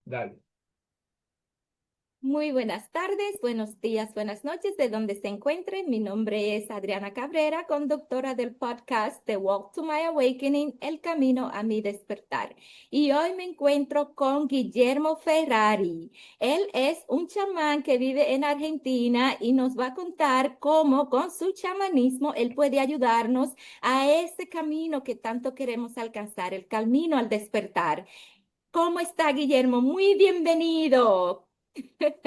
Dale. Muy buenas tardes, buenos días, buenas noches, de donde se encuentren. Mi nombre es Adriana Cabrera, conductora del podcast The Walk to My Awakening, El Camino a mi Despertar. Y hoy me encuentro con Guillermo Ferrari. Él es un chamán que vive en Argentina y nos va a contar cómo con su chamanismo él puede ayudarnos a ese camino que tanto queremos alcanzar, el camino al despertar. ¿Cómo está, Guillermo? Muy bienvenido.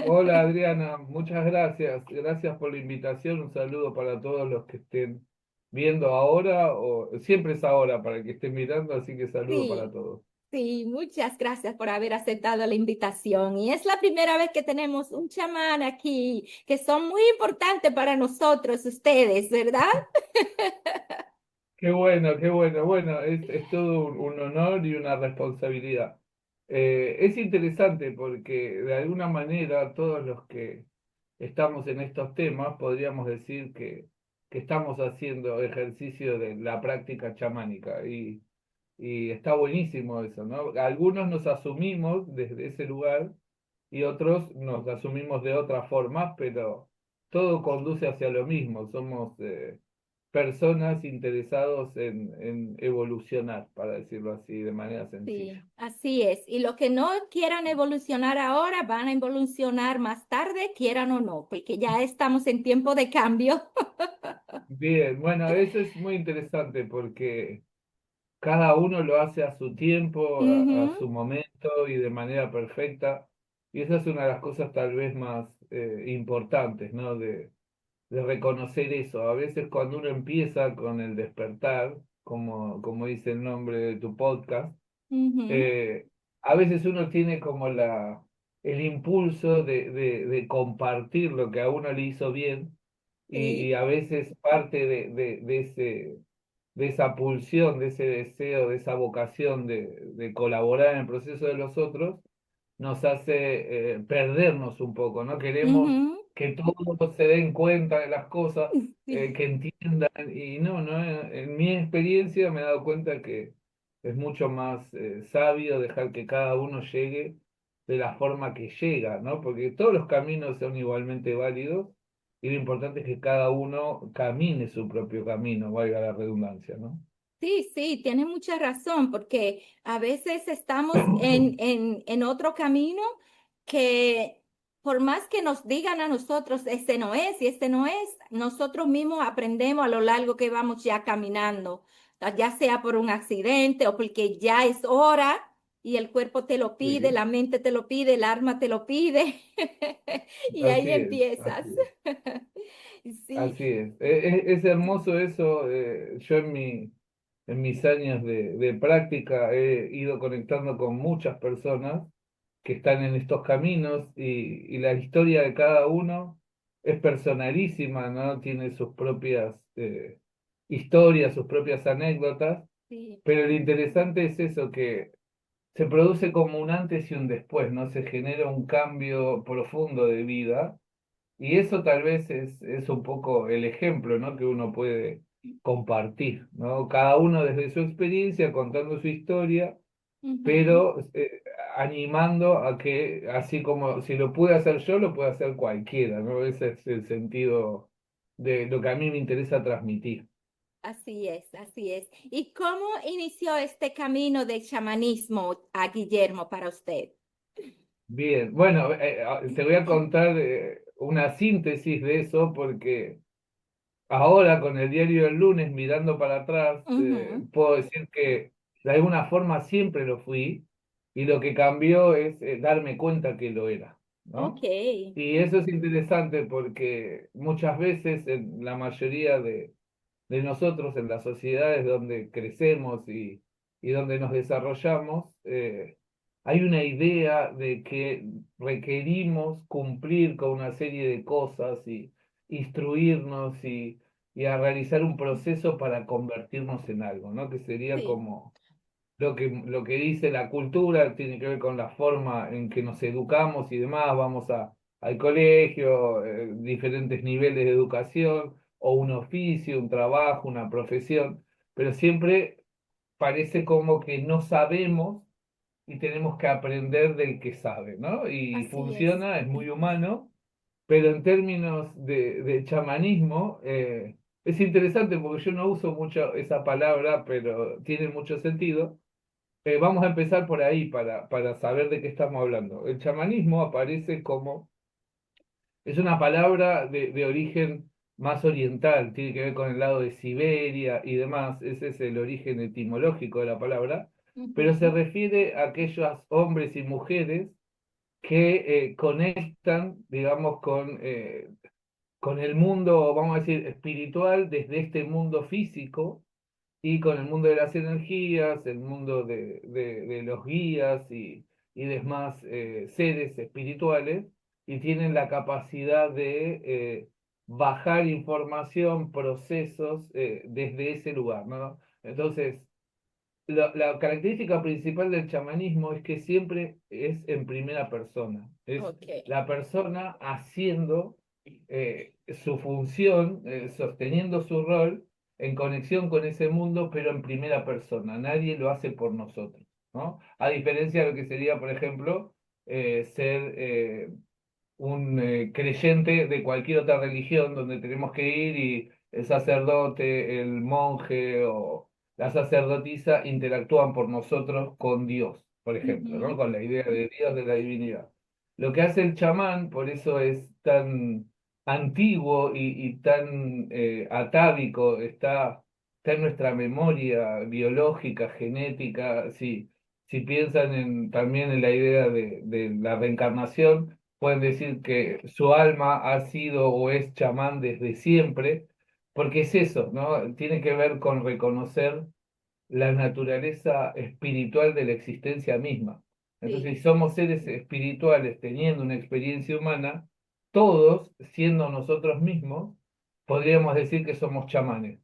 Hola Adriana, muchas gracias. Gracias por la invitación. Un saludo para todos los que estén viendo ahora, o siempre es ahora para el que estén mirando, así que saludo para Sí, todos. sí, muchas gracias por haber aceptado la invitación. Y es la primera vez que tenemos un chamán aquí, que son muy importantes para nosotros, ustedes, ¿verdad? Qué bueno, qué bueno. Bueno, es todo un honor y una responsabilidad. Es interesante porque de alguna manera todos los que estamos en estos temas podríamos decir que estamos haciendo ejercicio de la práctica chamánica y está buenísimo eso, ¿no? Algunos nos asumimos desde ese lugar y otros nos asumimos de otra forma, pero todo conduce hacia lo mismo. Somos personas interesados en evolucionar, para decirlo así, de manera Sí, sencilla. así es. Y los que no quieran evolucionar ahora van a evolucionar más tarde, quieran o no, porque ya estamos en tiempo de cambio. Bien, bueno, eso es muy interesante porque cada uno lo hace a su tiempo, a Ujú. su momento y de manera perfecta. Y esa es una de las cosas tal vez más importantes, ¿no? De reconocer eso. A veces cuando uno empieza con el despertar, como dice el nombre de tu podcast, Ujú. eh, a veces uno tiene como el impulso de compartir lo que a uno le hizo bien y Sí. a veces parte de esa pulsión, de ese deseo, de esa vocación de colaborar en el proceso de los otros, nos hace perdernos un poco, ¿no? Queremos Ujú. que todos se den cuenta de las cosas, Sí. que entiendan, y no, en mi experiencia me he dado cuenta que es mucho más sabio dejar que cada uno llegue de la forma que llega, ¿no? Porque todos los caminos son igualmente válidos y lo importante es que cada uno camine su propio camino, valga la redundancia, ¿no? Sí, sí, tiene mucha razón, porque a veces estamos en otro camino que por más que nos digan a nosotros, este no es y este no es, nosotros mismos aprendemos a lo largo que vamos ya caminando, ya sea por un accidente o porque ya es hora y el cuerpo te lo pide, Sí, la mente te lo pide, el alma te lo pide, y ahí así es, empiezas. así es. Sí. Así es. Es hermoso eso. Yo en mis años de práctica he ido conectando con muchas personas que están en estos caminos y la historia de cada uno es personalísima, ¿no? Tiene sus propias historias, sus propias anécdotas, Sí. pero lo interesante es eso, que se produce como un antes y un después, ¿no? Se genera un cambio profundo de vida y eso tal vez es un poco el ejemplo, ¿no? Que uno puede compartir, ¿no? Cada uno desde su experiencia, contando su historia, Ujú. pero animando a que, así como si lo pude hacer yo, lo puede hacer cualquiera, ¿no? Ese es el sentido de lo que a mí me interesa transmitir. Así es, así es. ¿Y cómo inició este camino de chamanismo a Guillermo para usted? Bien, bueno, te voy a contar una síntesis de eso porque ahora, con el diario del lunes, mirando para atrás, Ujú. puedo decir que de alguna forma siempre lo fui y lo que cambió es darme cuenta que lo era, Ok. ¿no? Y eso es interesante porque muchas veces en la mayoría de nosotros, en las sociedades donde crecemos y donde nos desarrollamos, hay una idea de que requerimos cumplir con una serie de cosas y instruirnos y a realizar un proceso para convertirnos en algo, ¿no? Que sería Sí, como lo que dice la cultura, tiene que ver con la forma en que nos educamos y demás, vamos al colegio, diferentes niveles de educación, o un oficio, un trabajo, una profesión, pero siempre parece como que no sabemos y tenemos que aprender del que sabe, ¿no? Y Así es. funciona, es muy humano, pero en términos de chamanismo, es interesante porque yo no uso mucho esa palabra, pero tiene mucho sentido. Vamos a empezar por ahí para saber de qué estamos hablando. El chamanismo aparece como, es una palabra de origen más oriental, tiene que ver con el lado de Siberia y demás, ese es el origen etimológico de la palabra, pero se Ujú, refiere a aquellos hombres y mujeres que conectan, digamos, con el mundo, vamos a decir, espiritual desde este mundo físico y con el mundo de las energías, el mundo de los guías y demás seres espirituales, y tienen la capacidad de bajar información, procesos desde ese lugar, ¿no? Entonces, la característica principal del chamanismo es que siempre es en primera persona, es ok. la persona haciendo su función, sosteniendo su rol en conexión con ese mundo, pero en primera persona. Nadie lo hace por nosotros, ¿no? A diferencia de lo que sería, por ejemplo, ser un creyente de cualquier otra religión donde tenemos que ir y el sacerdote, el monje o la sacerdotisa interactúan por nosotros con Dios, por ejemplo, ¿no? Ujú, Con la idea de Dios, de la divinidad. Lo que hace el chamán, por eso es tan antiguo y tan atávico, está en nuestra memoria biológica, genética, si piensan también en la idea de la reencarnación, pueden decir que su alma ha sido o es chamán desde siempre, porque es eso, ¿no? Tiene que ver con reconocer la naturaleza espiritual de la existencia misma. Entonces, si sí. somos seres espirituales teniendo una experiencia humana, todos, siendo nosotros mismos, podríamos decir que somos chamanes.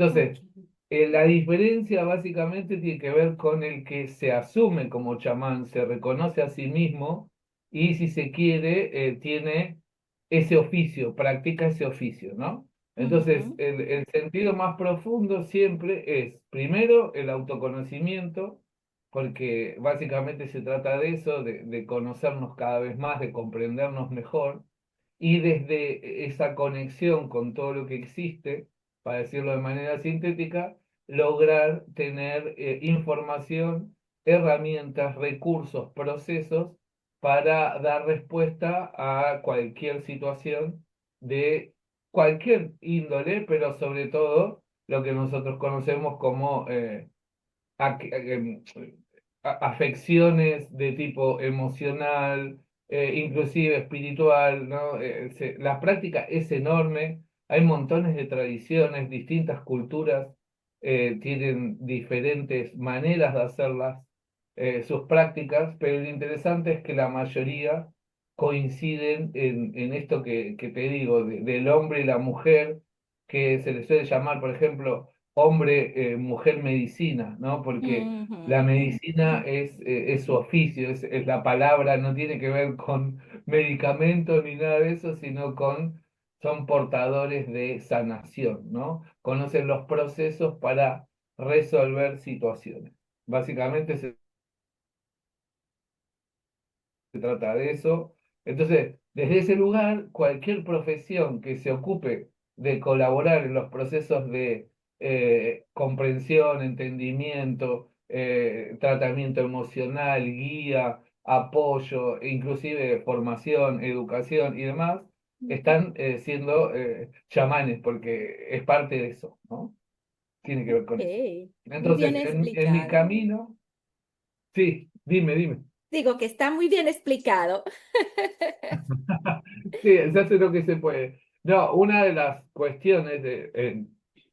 Ok. Entonces, la diferencia básicamente tiene que ver con el que se asume como chamán, se reconoce a sí mismo y si se quiere, tiene ese oficio, practica ese oficio, ¿no? Entonces, Ujú, el sentido más profundo siempre es, primero, el autoconocimiento, porque básicamente se trata de eso, de conocernos cada vez más, de comprendernos mejor, y desde esa conexión con todo lo que existe, para decirlo de manera sintética, lograr tener información, herramientas, recursos, procesos para dar respuesta a cualquier situación de cualquier índole, pero sobre todo lo que nosotros conocemos como afecciones de tipo emocional, inclusive espiritual, ¿no? La práctica es enorme, hay montones de tradiciones, distintas culturas tienen diferentes maneras de hacerlas, sus prácticas, pero lo interesante es que la mayoría coinciden en esto que te digo, del hombre y la mujer, que se les suele llamar, por ejemplo, hombre, mujer, medicina, ¿no? Porque la ujú, medicina es su oficio, es la palabra, no tiene que ver con medicamentos ni nada de eso, sino son portadores de sanación, ¿no? Conocen los procesos para resolver situaciones. Básicamente se trata de eso. Entonces, desde ese lugar, cualquier profesión que se ocupe de colaborar en los procesos de comprensión, entendimiento, tratamiento emocional, guía, apoyo, e inclusive formación, educación y demás, ujú. están siendo chamanes, porque es parte de eso, ¿no? Tiene que ver con eso. Ok, muy bien Entonces, en mi explicado. camino, sí, dime. Digo que está muy bien explicado. Sí, se hace lo que se puede. No, una de las cuestiones,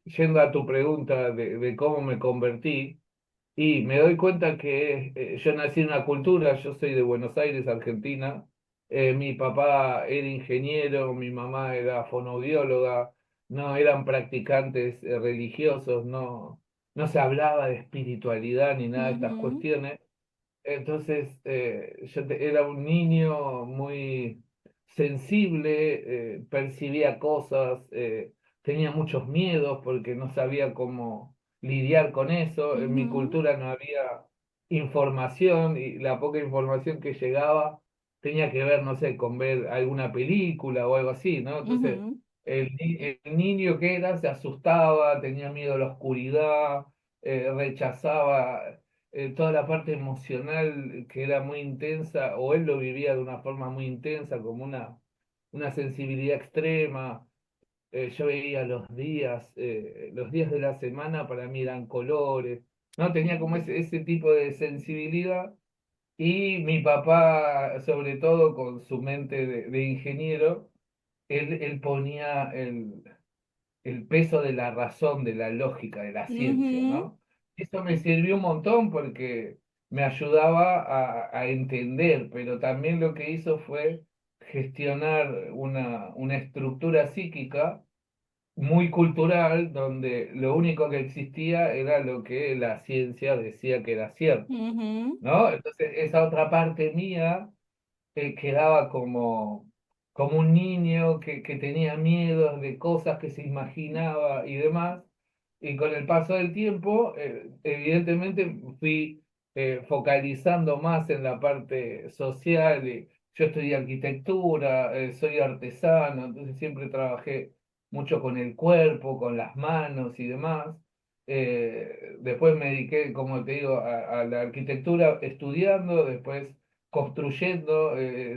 yendo a tu pregunta de cómo me convertí, y me doy cuenta que yo nací en una cultura, yo soy de Buenos Aires, Argentina, mi papá era ingeniero, mi mamá era fonoaudióloga, no eran practicantes religiosos, no se hablaba de espiritualidad ni nada de estas Ujú, cuestiones. Entonces, era un niño muy sensible, percibía cosas, tenía muchos miedos porque no sabía cómo lidiar con eso. En mi ujú, cultura no había información y la poca información que llegaba tenía que ver, no sé, con ver alguna película o algo así, ¿no? Entonces, Ujú, el niño que era se asustaba, tenía miedo a la oscuridad, rechazaba toda la parte emocional que era muy intensa, o él lo vivía de una forma muy intensa, como una sensibilidad extrema. Yo veía los días de la semana para mí eran colores, ¿no? Tenía como ese tipo de sensibilidad y mi papá, sobre todo con su mente de ingeniero, él ponía el peso de la razón, de la lógica, de la ciencia, ujú, ¿no? Eso me sirvió un montón porque me ayudaba a entender, pero también lo que hizo fue gestionar una estructura psíquica muy cultural, donde lo único que existía era lo que la ciencia decía que era cierto, ujú, ¿no? Entonces, esa otra parte mía quedaba como un niño que tenía miedos de cosas que se imaginaba y demás. Y con el paso del tiempo, evidentemente fui focalizando más en la parte social. Yo estudié arquitectura, soy artesano, entonces siempre trabajé mucho con el cuerpo, con las manos y demás. Después me dediqué, como te digo, a la arquitectura estudiando, después construyendo,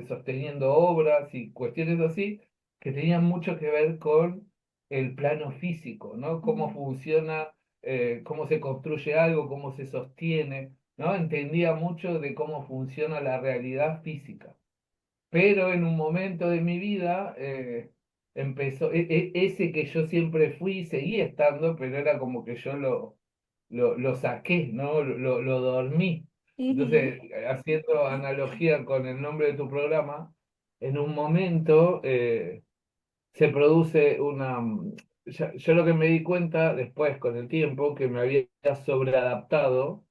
sosteniendo obras y cuestiones así que tenían mucho que ver con el plano físico, ¿no? Cómo funciona, cómo se construye algo, cómo se sostiene, ¿no? Entendía mucho de cómo funciona la realidad física. Pero en un momento de mi vida empezó, ese que yo siempre fui y seguí estando, pero era como que yo lo saqué, ¿no? Lo dormí. ujú, Entonces, haciendo analogía con el nombre de tu programa, en un momento se produce yo lo que me di cuenta después con el tiempo, que me había sobreadaptado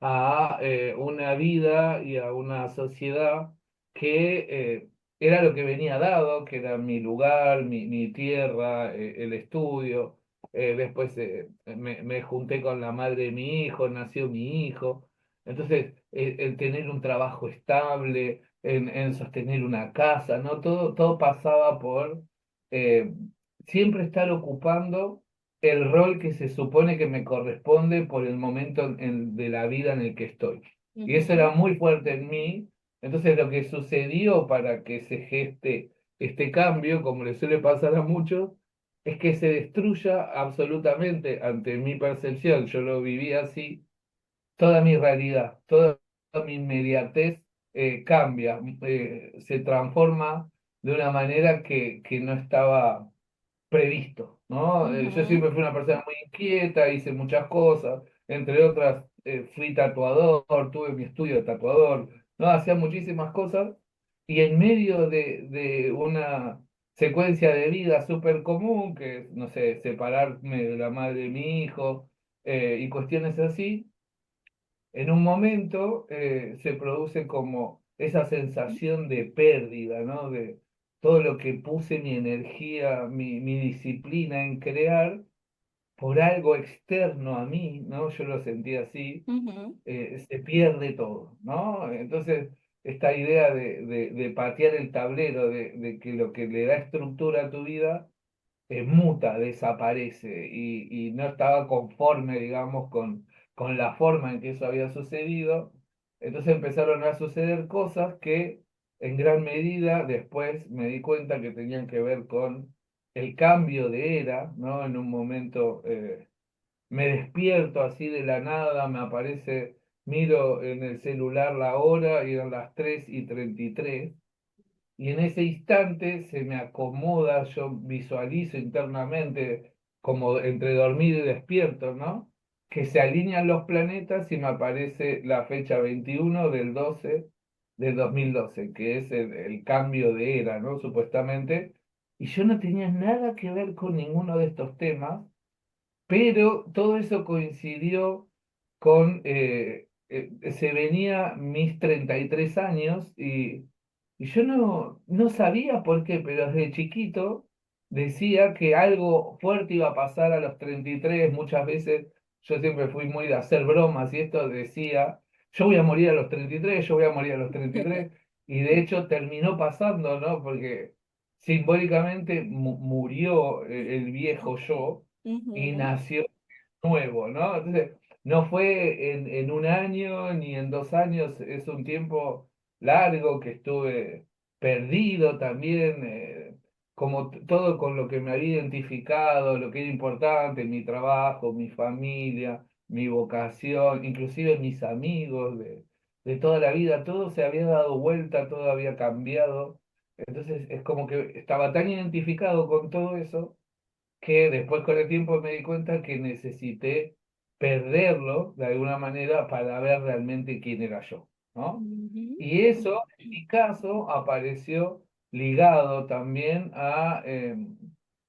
a una vida y a una sociedad que era lo que venía dado, que era mi lugar, mi tierra, el estudio. Después me junté con la madre de mi hijo, nació mi hijo. Entonces, el tener un trabajo estable, en sostener una casa, ¿no? Todo pasaba por eh, siempre estar ocupando el rol que se supone que me corresponde por el momento de la vida en el que estoy. Y eso era ujú, muy fuerte en mí. Entonces lo que sucedió para que se geste este cambio, como le suele pasar a muchos, es que se destruya absolutamente ante mi percepción, yo lo viví así, toda mi realidad, toda mi inmediatez cambia, se transforma de una manera que no estaba previsto, ¿no? Yo ujú, siempre fui una persona muy inquieta, hice muchas cosas, entre otras fui tatuador, tuve mi estudio de tatuador, ¿no? Hacía muchísimas cosas y en medio de una secuencia de vida súper común, que es, no sé, separarme de la madre de mi hijo y cuestiones así, en un momento se produce como esa sensación de pérdida, ¿no? De todo lo que puse mi energía, mi disciplina en crear por algo externo a mí, ¿no? Yo lo sentí así, ujú, se pierde todo, ¿no? Entonces, esta idea de patear el tablero, de que lo que le da estructura a tu vida muta, desaparece y no estaba conforme, digamos, con la forma en que eso había sucedido. Entonces empezaron a suceder cosas que en gran medida después me di cuenta que tenían que ver con el cambio de era, ¿no? En un momento me despierto así de la nada, me aparece, miro en el celular la hora y eran las 3:33 y en ese instante se me acomoda, yo visualizo internamente como entre dormido y despierto, ¿no? Que se alinean los planetas y me aparece la fecha 21 del 12 del 2012, que es el cambio de era, ¿no? Supuestamente. Y yo no tenía nada que ver con ninguno de estos temas, pero todo eso coincidió con, se venía mis 33 años y yo no sabía por qué, pero desde chiquito decía que algo fuerte iba a pasar a los 33. Muchas veces yo siempre fui muy de hacer bromas y esto decía, yo voy a morir a los 33, yo voy a morir a los 33, y de hecho terminó pasando, ¿no? Porque simbólicamente murió el viejo yo y Ujú, nació nuevo, ¿no? Entonces, no fue en un año ni en 2 años, es un tiempo largo que estuve perdido también, como todo con lo que me había identificado, lo que era importante, mi trabajo, mi familia, mi vocación, inclusive mis amigos de toda la vida, todo se había dado vuelta, todo había cambiado. Entonces es como que estaba tan identificado con todo eso que después con el tiempo me di cuenta que necesité perderlo de alguna manera para ver realmente quién era yo, ¿no? ujú, Y eso, en mi caso, apareció ligado también a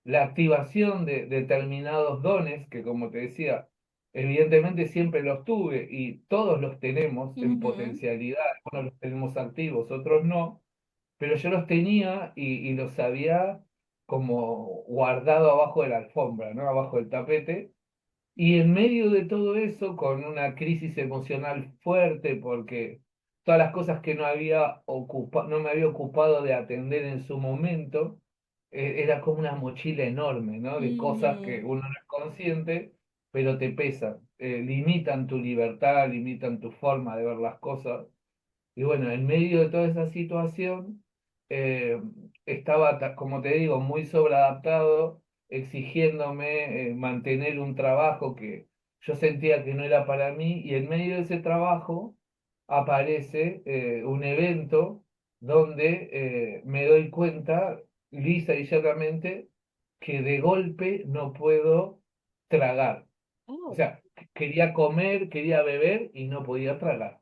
la activación de determinados dones que, como te decía, evidentemente siempre los tuve y todos los tenemos en ujú, potencialidad, algunos los tenemos activos, otros no, pero yo los tenía y los había como guardado abajo de la alfombra, ¿no? Abajo del tapete. Y en medio de todo eso, con una crisis emocional fuerte, porque todas las cosas que no me había ocupado de atender en su momento, era como una mochila enorme, ¿no? De cosas que ujú, uno no es consciente, pero te pesan, limitan tu libertad, limitan tu forma de ver las cosas. Y bueno, en medio de toda esa situación, eh, estaba, como te digo, muy sobreadaptado, exigiéndome mantener un trabajo que yo sentía que no era para mí, y en medio de ese trabajo aparece un evento donde me doy cuenta, lisa y llanamente, que de golpe no puedo tragar. O oh, sea, quería comer, quería beber y no podía tragar.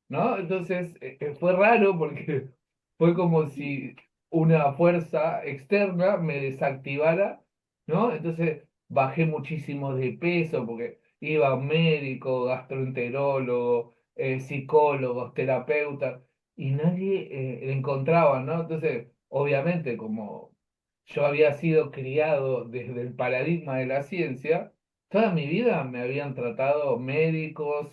¿No? Entonces, fue raro porque fue como si una fuerza externa me desactivara, ¿no? Entonces, bajé muchísimo de peso porque iba a un médico, gastroenterólogo, psicólogos, terapeutas, y nadie le encontraba, ¿no? Entonces, obviamente, como yo había sido criado desde el paradigma de la ciencia, toda mi vida me habían tratado médicos,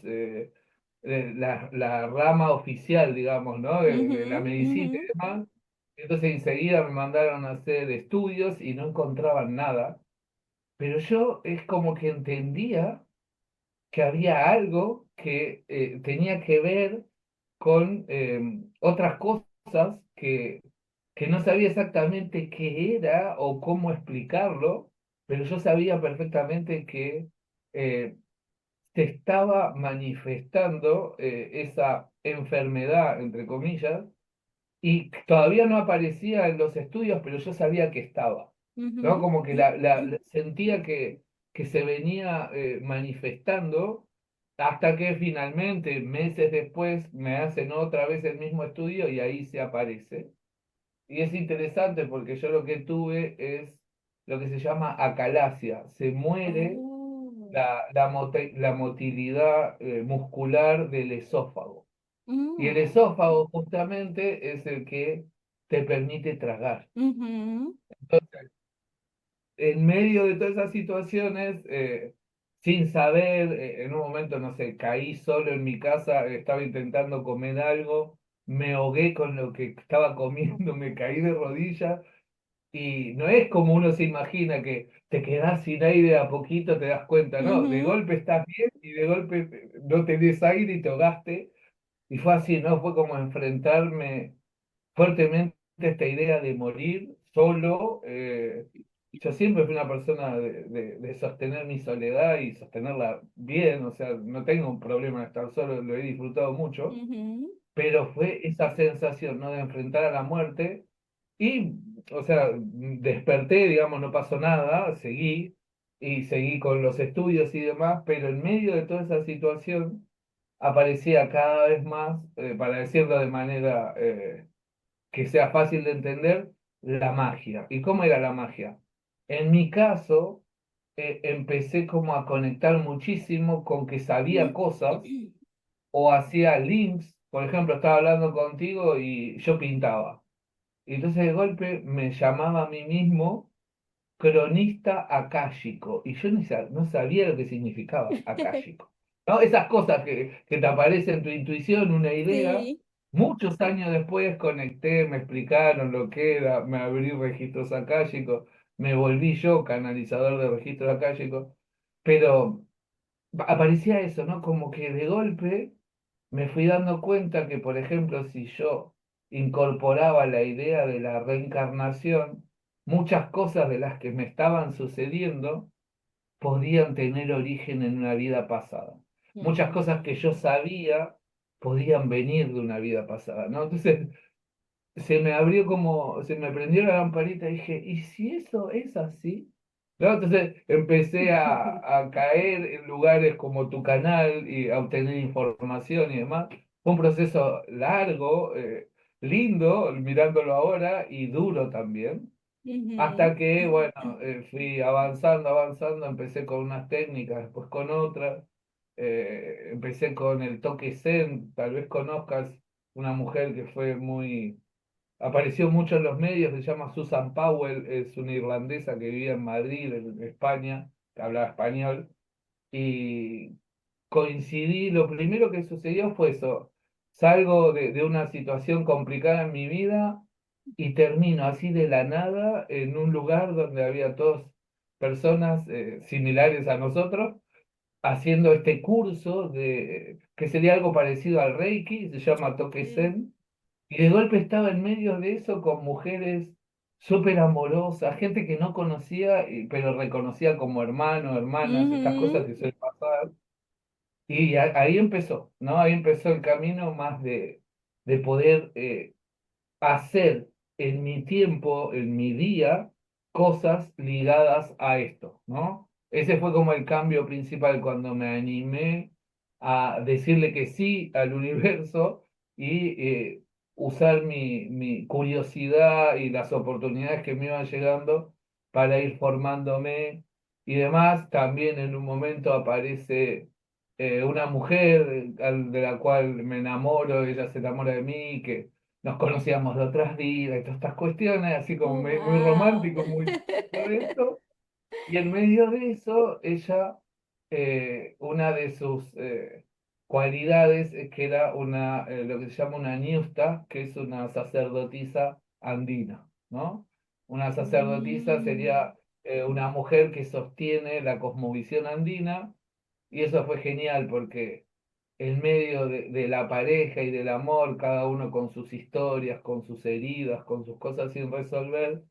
la rama oficial, digamos, ¿no? De la ujú, medicina y ujú, demás. Entonces enseguida me mandaron a hacer estudios y no encontraban nada. Pero yo es como que entendía que había algo que tenía que ver con otras cosas que no sabía exactamente qué era o cómo explicarlo, pero yo sabía perfectamente que eh, se estaba manifestando esa enfermedad, entre comillas, y todavía no aparecía en los estudios, pero yo sabía que estaba, ¿no? ujú, Como que sentía que se venía manifestando hasta que finalmente, meses después, me hacen otra vez el mismo estudio y ahí se aparece. Y es interesante porque yo lo que tuve es lo que se llama acalasia. Se muere oh, la motilidad muscular del esófago. Y el mm, esófago justamente es el que te permite tragar. ujú, Entonces, en medio de todas esas situaciones, sin saber, en un momento, no sé, caí solo en mi casa, estaba intentando comer algo, me ahogué con lo que estaba comiendo, me caí de rodillas. Y no es como uno se imagina que te quedás sin aire a poquito, te das cuenta, no, de ujú, golpe estás bien y de golpe no tenés aire y te ahogaste. Y fue así, ¿no? Fue como enfrentarme fuertemente a esta idea de morir solo. Yo siempre fui una persona de sostener mi soledad y sostenerla bien, o sea, no tengo un problema de estar solo, lo he disfrutado mucho, ujú, pero fue esa sensación, ¿no? De enfrentar a la muerte y, o sea, desperté, digamos, no pasó nada, seguí y seguí con los estudios y demás, pero en medio de toda esa situación aparecía cada vez más, para decirlo de manera que sea fácil de entender, la magia. ¿Y cómo era la magia? En mi caso, empecé como a conectar muchísimo con que sabía cosas o hacía links. Por ejemplo, estaba hablando contigo y yo pintaba. Y entonces de golpe me llamaba a mí mismo cronista akáshico. Y yo no sabía lo que significaba akáshico. ¿no? Esas cosas que te aparecen en tu intuición, una idea. Sí. Muchos años después conecté, me explicaron lo que era, me abrí registros akáshicos, me volví yo canalizador de registros akáshicos, pero aparecía eso, ¿no? Como que de golpe me fui dando cuenta que, por ejemplo, si yo incorporaba la idea de la reencarnación, muchas cosas de las que me estaban sucediendo podían tener origen en una vida pasada. Muchas Mm, cosas que yo sabía podían venir de una vida pasada, ¿no? Entonces se me abrió como, se me prendió la lamparita y dije, ¿y si eso es así? ¿No? Entonces empecé a caer en lugares como tu canal y a obtener información y demás. Fue un proceso largo, lindo, mirándolo ahora, y duro también. Hasta ujú, que, bueno, fui avanzando, avanzando, empecé con unas técnicas, después con otras. Empecé con el toque Zen, tal vez conozcas una mujer que fue muy, apareció mucho en los medios, se llama Susan Powell, es una irlandesa que vivía en Madrid, en España, que hablaba español, y coincidí, lo primero que sucedió fue eso, salgo de una situación complicada en mi vida y termino así de la nada en un lugar donde había todas personas similares a nosotros, haciendo este curso de, que sería algo parecido al Reiki, se llama Toque sí, Zen, y de golpe estaba en medio de eso con mujeres súper amorosas, gente que no conocía, pero reconocía como hermano, hermanas, estas cosas ujú, que suelen pasar. Y ahí empezó, ¿no? Ahí empezó el camino más de poder hacer en mi tiempo, en mi día, cosas ligadas a esto, ¿no? Ese fue como el cambio principal cuando me animé a decirle que sí al universo y usar mi curiosidad y las oportunidades que me iban llegando para ir formándome y demás. También en un momento aparece una mujer de la cual me enamoro, ella se enamora de mí, que nos conocíamos de otras vidas y todas estas cuestiones, así como oh, muy wow. romántico, muy todo esto. Y en medio de eso, ella, una de sus cualidades es que era una, lo que se llama una niusta, que es una sacerdotisa andina, ¿no? Una sacerdotisa Mm, sería una mujer que sostiene la cosmovisión andina, y eso fue genial porque en medio de la pareja y del amor, cada uno con sus historias, con sus heridas, con sus cosas sin resolver,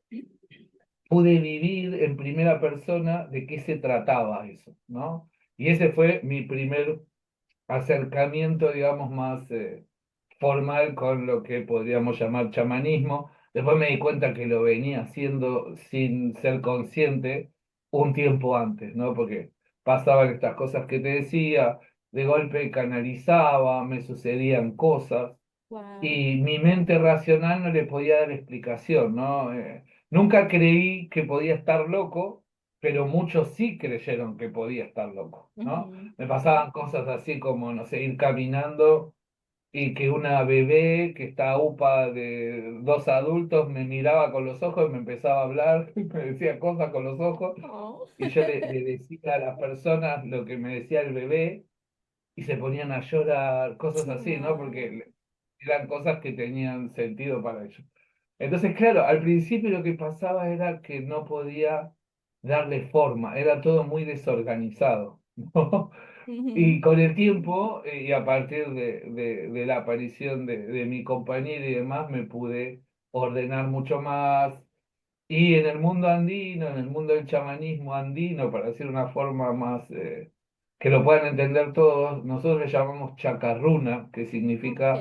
pude vivir en primera persona de qué se trataba eso, ¿no? Y ese fue mi primer acercamiento, digamos, más formal con lo que podríamos llamar chamanismo. Después me di cuenta que lo venía haciendo sin ser consciente un tiempo antes, ¿no? Porque pasaban estas cosas que te decía, de golpe canalizaba, me sucedían cosas wow. y mi mente racional no le podía dar explicación, ¿no? Nunca creí que podía estar loco, pero muchos sí creyeron que podía estar loco, ¿no? Ujú. Me pasaban cosas así como, no sé, ir caminando y que una bebé que está upa de dos adultos me miraba con los ojos y me empezaba a hablar, me decía cosas con los ojos, Oh. y yo le decía a las personas lo que me decía el bebé y se ponían a llorar, cosas así, ¿no? Wow. Porque eran cosas que tenían sentido para ellos. Entonces, claro, al principio lo que pasaba era que no podía darle forma, era todo muy desorganizado, ¿no? Y Ujú. con el tiempo, y a partir de la aparición de mi compañero y demás, me pude ordenar mucho más. Y en el mundo andino, en el mundo del chamanismo andino, para decir una forma más que lo puedan entender todos, nosotros le llamamos chacarruna, que significa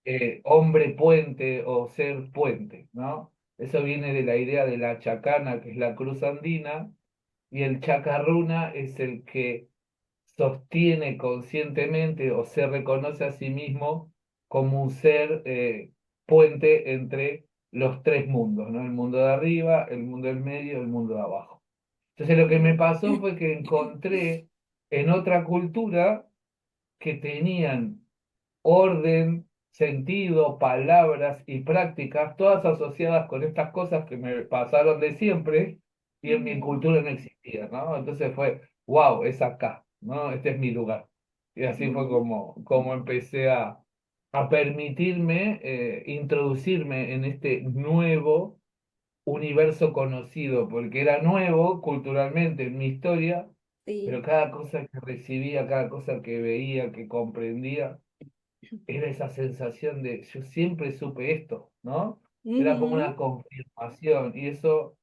Okay. hombre puente o ser puente, ¿no? Eso viene de la idea de la chacana, que es la cruz andina, y el chacarruna es el que sostiene conscientemente o se reconoce a sí mismo como un ser puente entre los tres mundos, ¿no? El mundo de arriba, el mundo del medio, el mundo de abajo. Entonces lo que me Mm. pasó fue que encontré en otra cultura que tenían orden, sentido, palabras y prácticas, todas asociadas con estas cosas que me pasaron de siempre y en mi Ujú. cultura no existía, ¿no? Entonces fue, wow, es acá, ¿no? Este es mi lugar. Y así fue ujú, como empecé a permitirme introducirme en este nuevo universo conocido, porque era nuevo culturalmente en mi historia, pero sí, cada cosa que recibía, cada cosa que veía, que comprendía, era esa sensación de yo siempre supe esto, ¿no? Era como ujú, una confirmación y eso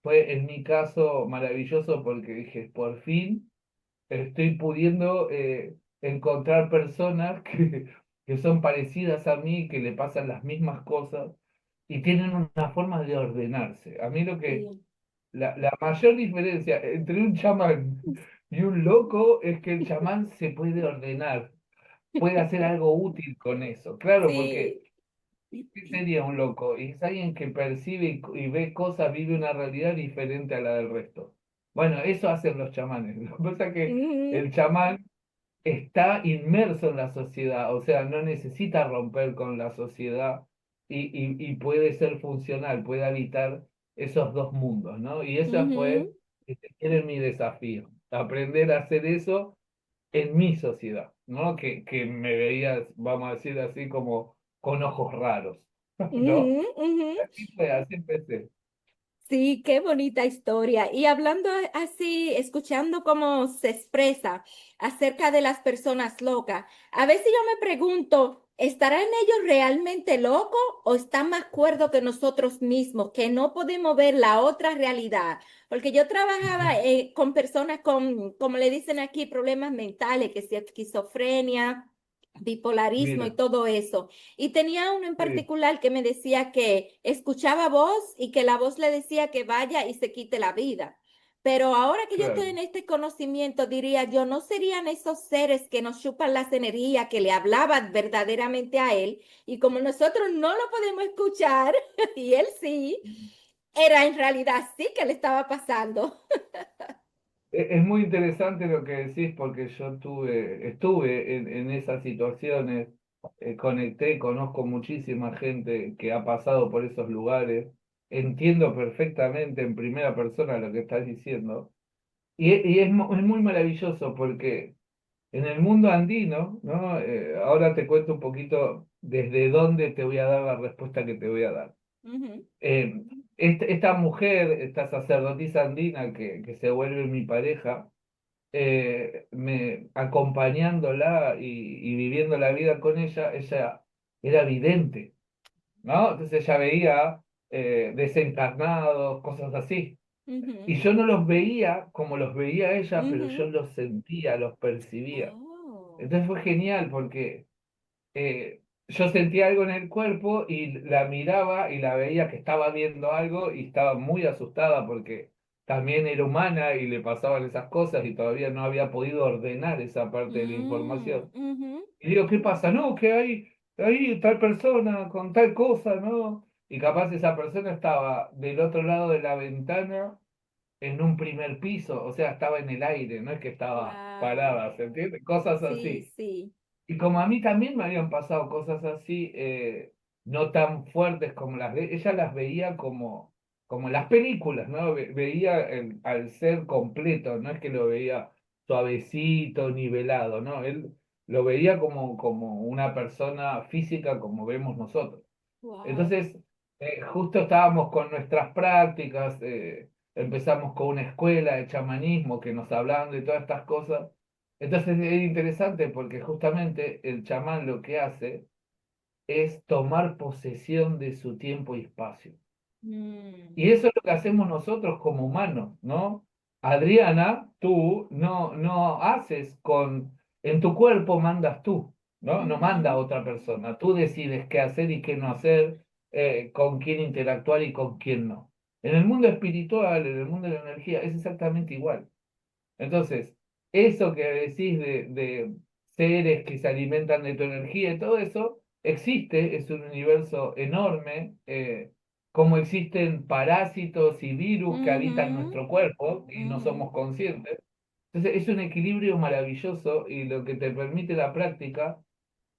fue en mi caso maravilloso porque dije, por fin estoy pudiendo encontrar personas que son parecidas a mí, que le pasan las mismas cosas y tienen una forma de ordenarse. A mí sí, la mayor diferencia entre un chamán y un loco es que el chamán se puede ordenar, puede hacer algo útil con eso. Claro, porque sí, ¿qué sería un loco? Es alguien que percibe y ve cosas, vive una realidad diferente a la del resto. Bueno, eso hacen los chamanes. Lo que pasa es que ujú, el chamán está inmerso en la sociedad, o sea, no necesita romper con la sociedad y puede ser funcional, puede habitar esos dos mundos, ¿no? Y ese ujú, fue, si se quiere, mi desafío, aprender a hacer eso en mi sociedad, ¿no? Que me veías, vamos a decir así, como con ojos raros, ¿no? ujú, ujú. Así fue, así empecé. Sí, qué bonita historia. Y hablando así, escuchando cómo se expresa acerca de las personas locas, a veces yo me pregunto, ¿estarán ellos realmente locos o están más cuerdos que nosotros mismos, que no podemos ver la otra realidad? Porque yo trabajaba con personas con, como le dicen aquí, problemas mentales, que si esquizofrenia, bipolarismo y Mira, todo eso. Y tenía uno en sí, particular que me decía que escuchaba voz y que la voz le decía que vaya y se quite la vida. Pero ahora que yo estoy claro. en este conocimiento, diría yo, ¿no serían esos seres que nos chupan las energías, que le hablaban verdaderamente a él? Y como nosotros no lo podemos escuchar, y él sí, era en realidad sí que le estaba pasando. Es muy interesante lo que decís porque yo estuve en esas situaciones, conecté, conozco muchísima gente que ha pasado por esos lugares, entiendo perfectamente en primera persona lo que estás diciendo y es muy maravilloso porque en el mundo andino, ¿no? Ahora te cuento un poquito desde dónde te voy a dar la respuesta que te voy a dar. Ujú, Eh, esta mujer, esta sacerdotisa andina que se vuelve mi pareja, acompañándola y viviendo la vida con ella era vidente, ¿no? Entonces ella veía desencarnados, cosas así. Y ujú, yo no los veía como los veía ella, pero yo ujú. los sentía, los percibía. Oh, Entonces fue genial porque yo sentía algo en el cuerpo y la miraba y la veía que estaba viendo algo y estaba muy asustada porque también era humana y le pasaban esas cosas y todavía no había podido ordenar esa parte de la información. ujú. Y digo, ¿qué pasa? No, que hay tal persona con tal cosa, ¿no? Y capaz esa persona estaba del otro lado de la ventana en un primer piso, o sea, estaba en el aire, no es que estaba parada, Wow. ¿se entiende? Cosas Sí, así. sí. Y como a mí también me habían pasado cosas así, no tan fuertes como ella las veía como las películas, ¿no? Veía al ser completo, no es que lo veía suavecito, nivelado, ¿no? Él lo veía como una persona física como vemos nosotros. Wow. Entonces, justo estábamos con nuestras prácticas, empezamos con una escuela de chamanismo que nos hablaban de todas estas cosas. Entonces es interesante porque justamente el chamán lo que hace es tomar posesión de su tiempo y espacio. Mm, Y eso es lo que hacemos nosotros como humanos, ¿no? Adriana, tú no haces en tu cuerpo mandas tú, ¿no? No manda ujú, otra persona. Tú decides qué hacer y qué no hacer, con quién interactuar y con quién no. En el mundo espiritual, en el mundo de la energía, es exactamente igual. Entonces, eso que decís de seres que se alimentan de tu energía y todo eso, existe, es un universo enorme, como existen parásitos y virus que habitan ujú, nuestro cuerpo y no ujú, somos conscientes. Entonces, es un equilibrio maravilloso y lo que te permite la práctica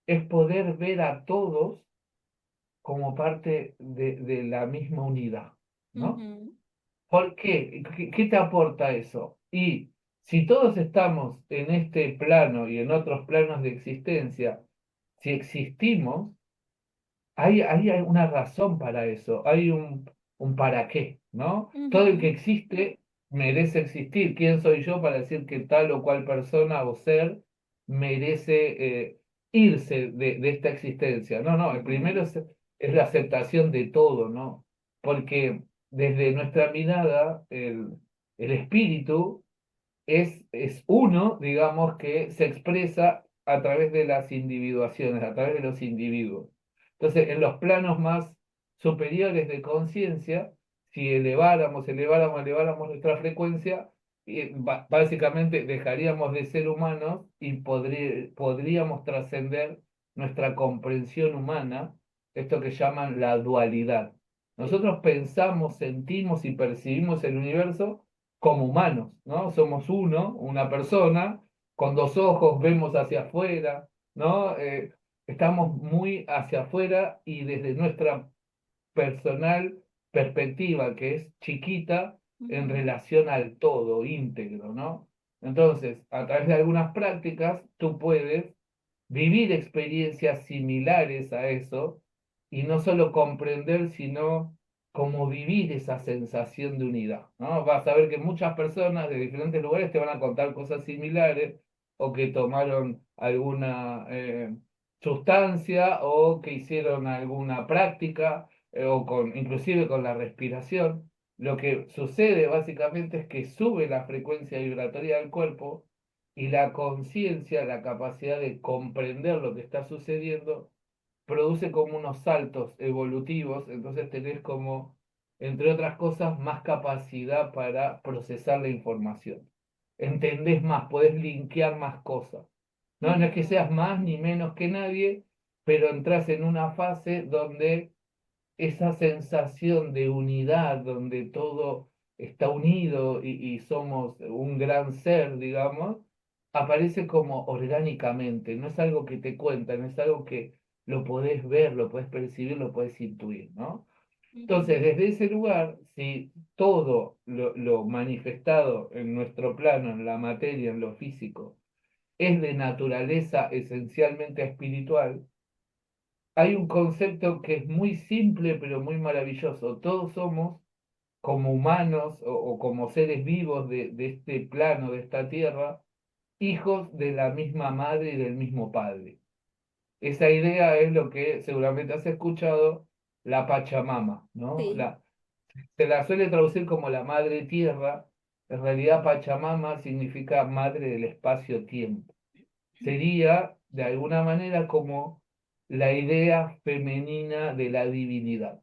es poder ver a todos como parte de la misma unidad, ¿no? ujú, ¿Por qué? ¿Qué te aporta eso? Y Si todos estamos en este plano y en otros planos de existencia, si existimos, hay una razón para eso, hay un para qué, ¿no? Todo el que Ujú, existe merece existir. ¿Quién soy yo para decir que tal o cual persona o ser merece irse de esta existencia? No, no, el primero ujú, es la aceptación de todo, ¿no? Porque desde nuestra mirada, el espíritu es uno, digamos, que se expresa a través de las individuaciones, a través de los individuos. Entonces, en los planos más superiores de conciencia, si eleváramos nuestra frecuencia, básicamente dejaríamos de ser humanos y podríamos trascender nuestra comprensión humana, esto que llaman la dualidad. sí. Nosotros pensamos, sentimos y percibimos el universo como humanos, ¿no? Somos uno, una persona, con dos ojos, vemos hacia afuera, ¿no? Estamos muy hacia afuera y desde nuestra personal perspectiva, que es chiquita en Ujú, relación al todo, íntegro, ¿no? Entonces, a través de algunas prácticas, tú puedes vivir experiencias similares a eso y no solo comprender, sino como vivir esa sensación de unidad, ¿no? Vas a ver que muchas personas de diferentes lugares te van a contar cosas similares o que tomaron alguna sustancia o que hicieron alguna práctica o inclusive con la respiración. Lo que sucede básicamente es que sube la frecuencia vibratoria del cuerpo y la conciencia, la capacidad de comprender lo que está sucediendo, produce como unos saltos evolutivos, entonces tenés como, entre otras cosas, más capacidad para procesar la información. Entendés más, podés linkear más cosas. No, no es que seas ujú, más ni menos que nadie, pero entras en una fase donde esa sensación de unidad, donde todo está unido y somos un gran ser, digamos, aparece como orgánicamente, no es algo que te cuentan, es algo que lo podés ver, lo podés percibir, lo podés intuir, ¿no? Entonces, ujú, desde ese lugar, si todo lo manifestado en nuestro plano, en la materia, en lo físico, es de naturaleza esencialmente espiritual, hay un concepto que es muy simple pero muy maravilloso. Todos somos, como humanos o como seres vivos de este plano, de esta tierra, hijos de la misma madre y del mismo padre. Esa idea es lo que seguramente has escuchado, la Pachamama, ¿no? sí. Se la suele traducir como la madre tierra. En realidad Pachamama significa madre del espacio-tiempo. Sería de alguna manera como la idea femenina de la divinidad.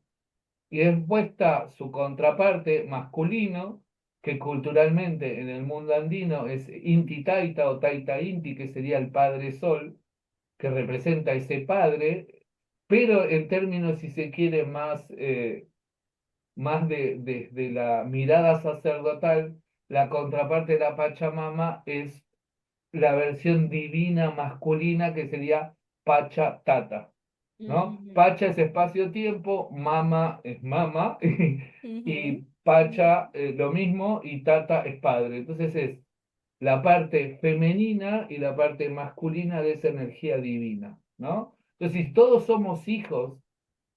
Y después está su contraparte masculino, que culturalmente en el mundo andino es Inti Taita o Taita Inti, que sería el Padre Sol, que representa a ese padre, pero en términos, si se quiere, más de la mirada sacerdotal, la contraparte de la Pachamama es la versión divina masculina que sería Pacha Tata, ¿no? Ujú, Pacha es espacio-tiempo, mama es mama ujú, y Pacha lo mismo y Tata es padre. Entonces es la parte femenina y la parte masculina de esa energía divina, ¿no? Entonces, si todos somos hijos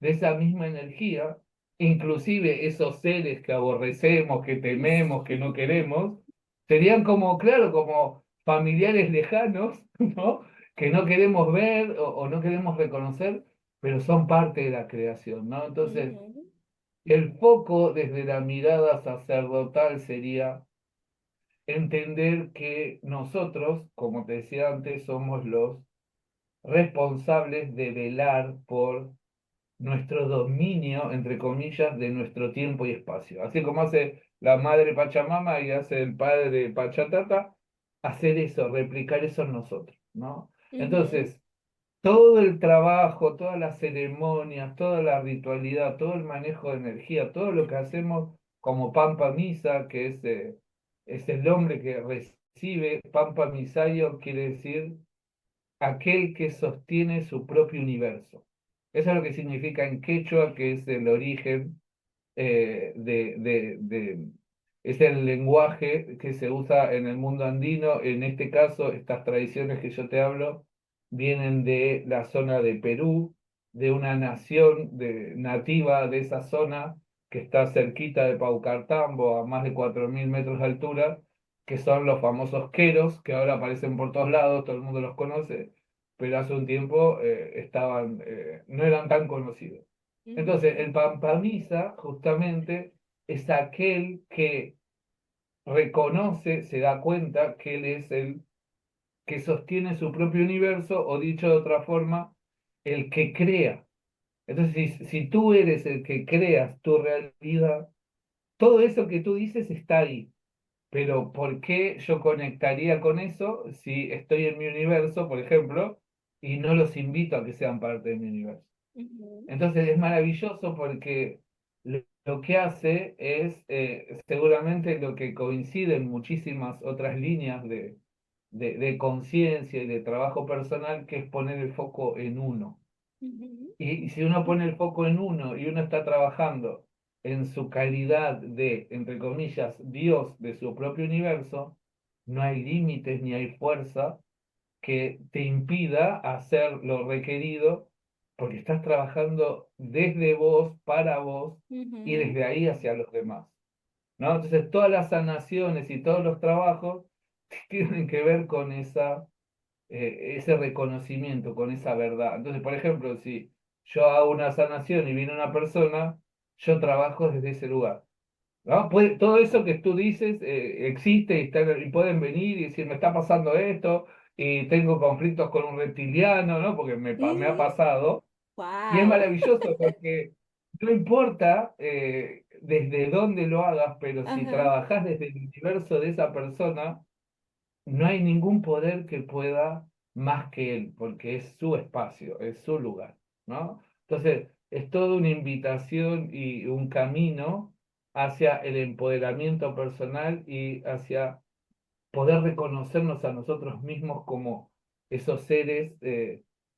de esa misma energía, inclusive esos seres que aborrecemos, que tememos, que no queremos, serían como, claro, como familiares lejanos, ¿no? Que no queremos ver o no queremos reconocer, pero son parte de la creación, ¿no? Entonces, ujú, el foco desde la mirada sacerdotal sería entender que nosotros, como te decía antes, somos los responsables de velar por nuestro dominio, entre comillas, de nuestro tiempo y espacio. Así como hace la madre Pachamama y hace el padre Pachatata, hacer eso, replicar eso en nosotros, ¿no? ujú, Entonces, todo el trabajo, todas las ceremonias, toda la ritualidad, todo el manejo de energía, todo lo que hacemos como Pampa Misa, que es el nombre que recibe, Pampa Misayo quiere decir aquel que sostiene su propio universo. Eso es lo que significa en quechua, que es el origen de es el lenguaje que se usa en el mundo andino. En este caso, estas tradiciones que yo te hablo vienen de la zona de Perú, de una nación nativa de esa zona que está cerquita de Paucartambo, a más de 4.000 metros de altura, que son los famosos queros, que ahora aparecen por todos lados, todo el mundo los conoce, pero hace un tiempo no eran tan conocidos. Entonces, Ujú, el Pampamisa justamente es aquel que reconoce, se da cuenta que él es el que sostiene su propio universo, o dicho de otra forma, el que crea. Entonces, si tú eres el que creas tu realidad, todo eso que tú dices está ahí. Pero ¿por qué yo conectaría con eso si estoy en mi universo, por ejemplo, y no los invito a que sean parte de mi universo? ujú, Entonces es maravilloso porque lo que hace es seguramente lo que coincide en muchísimas otras líneas de conciencia y de trabajo personal, que es poner el foco en uno. ujú, Y si uno pone el foco en uno y uno está trabajando en su calidad de, entre comillas, Dios de su propio universo, no hay límites ni hay fuerza que te impida hacer lo requerido, porque estás trabajando desde vos, para vos, y ujú, desde ahí hacia los demás, ¿no? Entonces, todas las sanaciones y todos los trabajos tienen que ver con ese reconocimiento, con esa verdad. Entonces, por ejemplo, si yo hago una sanación y viene una persona, yo trabajo desde ese lugar. ¿No? Todo eso que tú dices existe y pueden venir y decir, me está pasando esto y tengo conflictos con un reptiliano, ¿no? Porque me ha pasado. Y es Wow. maravilloso porque no importa desde dónde lo hagas, pero si Ajá. trabajas desde el universo de esa persona, no hay ningún poder que pueda más que él, porque es su espacio, es su lugar, ¿no? Entonces, es toda una invitación y un camino hacia el empoderamiento personal y hacia poder reconocernos a nosotros mismos como esos seres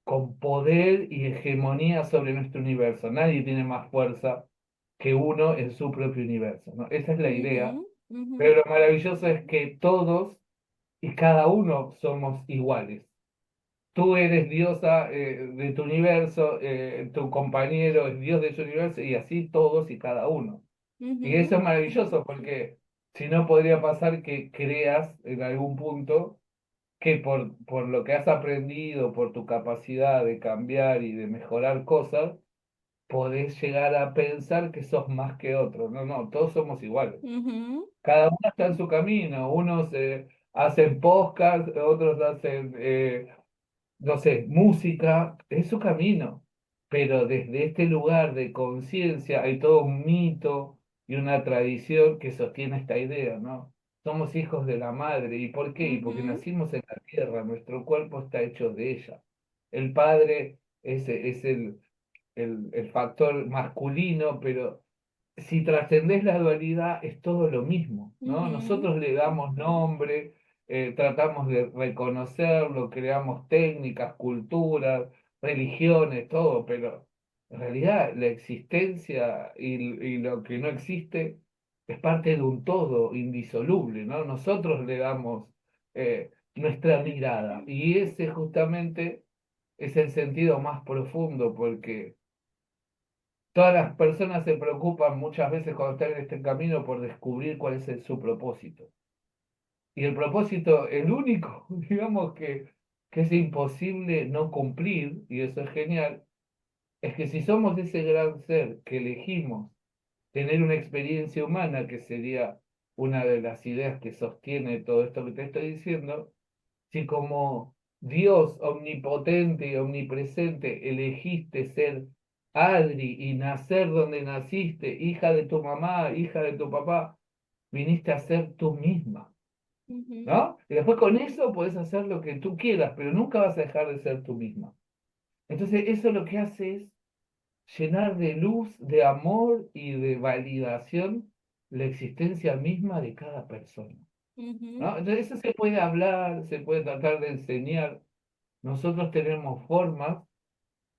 con poder y hegemonía sobre nuestro universo. Nadie tiene más fuerza que uno en su propio universo, ¿no? Esa es la idea. Ujú, ujú, Pero lo maravilloso es que todos y cada uno somos iguales. Tú eres diosa de tu universo, tu compañero es Dios de su universo, y así todos y cada uno. Y ujú, eso es maravilloso porque si no podría pasar que creas en algún punto que por lo que has aprendido, por tu capacidad de cambiar y de mejorar cosas, podés llegar a pensar que sos más que otros. No, no, todos somos iguales. ujú, Cada uno está en su camino. Unos hacen podcast, otros hacen, no sé, música. Es su camino. Pero desde este lugar de conciencia hay todo un mito y una tradición que sostiene esta idea, ¿no? Somos hijos de la madre. ¿Y por qué? Y porque ujú, nacimos en la tierra, nuestro cuerpo está hecho de ella. El padre es el factor masculino, pero si trascendés la dualidad, es todo lo mismo, ¿no? ujú, Nosotros le damos nombre, tratamos de reconocerlo, creamos técnicas, culturas, religiones, todo, pero en realidad la existencia y lo que no existe es parte de un todo indisoluble, ¿no? Nosotros le damos nuestra mirada, y ese justamente es el sentido más profundo, porque todas las personas se preocupan muchas veces cuando están en este camino por descubrir cuál es su propósito. Y el propósito, el único, digamos que es imposible no cumplir, y eso es genial, es que si somos ese gran ser que elegimos tener una experiencia humana, que sería una de las ideas que sostiene todo esto que te estoy diciendo, si como Dios omnipotente y omnipresente elegiste ser Adri y nacer donde naciste, hija de tu mamá, hija de tu papá, viniste a ser tú misma, ujú, ¿no? Y después con eso podés hacer lo que tú quieras, pero nunca vas a dejar de ser tú misma. Entonces eso lo que hace es llenar de luz, de amor y de validación la existencia misma de cada persona, ujú, ¿no? Entonces eso se puede hablar, se puede tratar de enseñar. Nosotros tenemos formas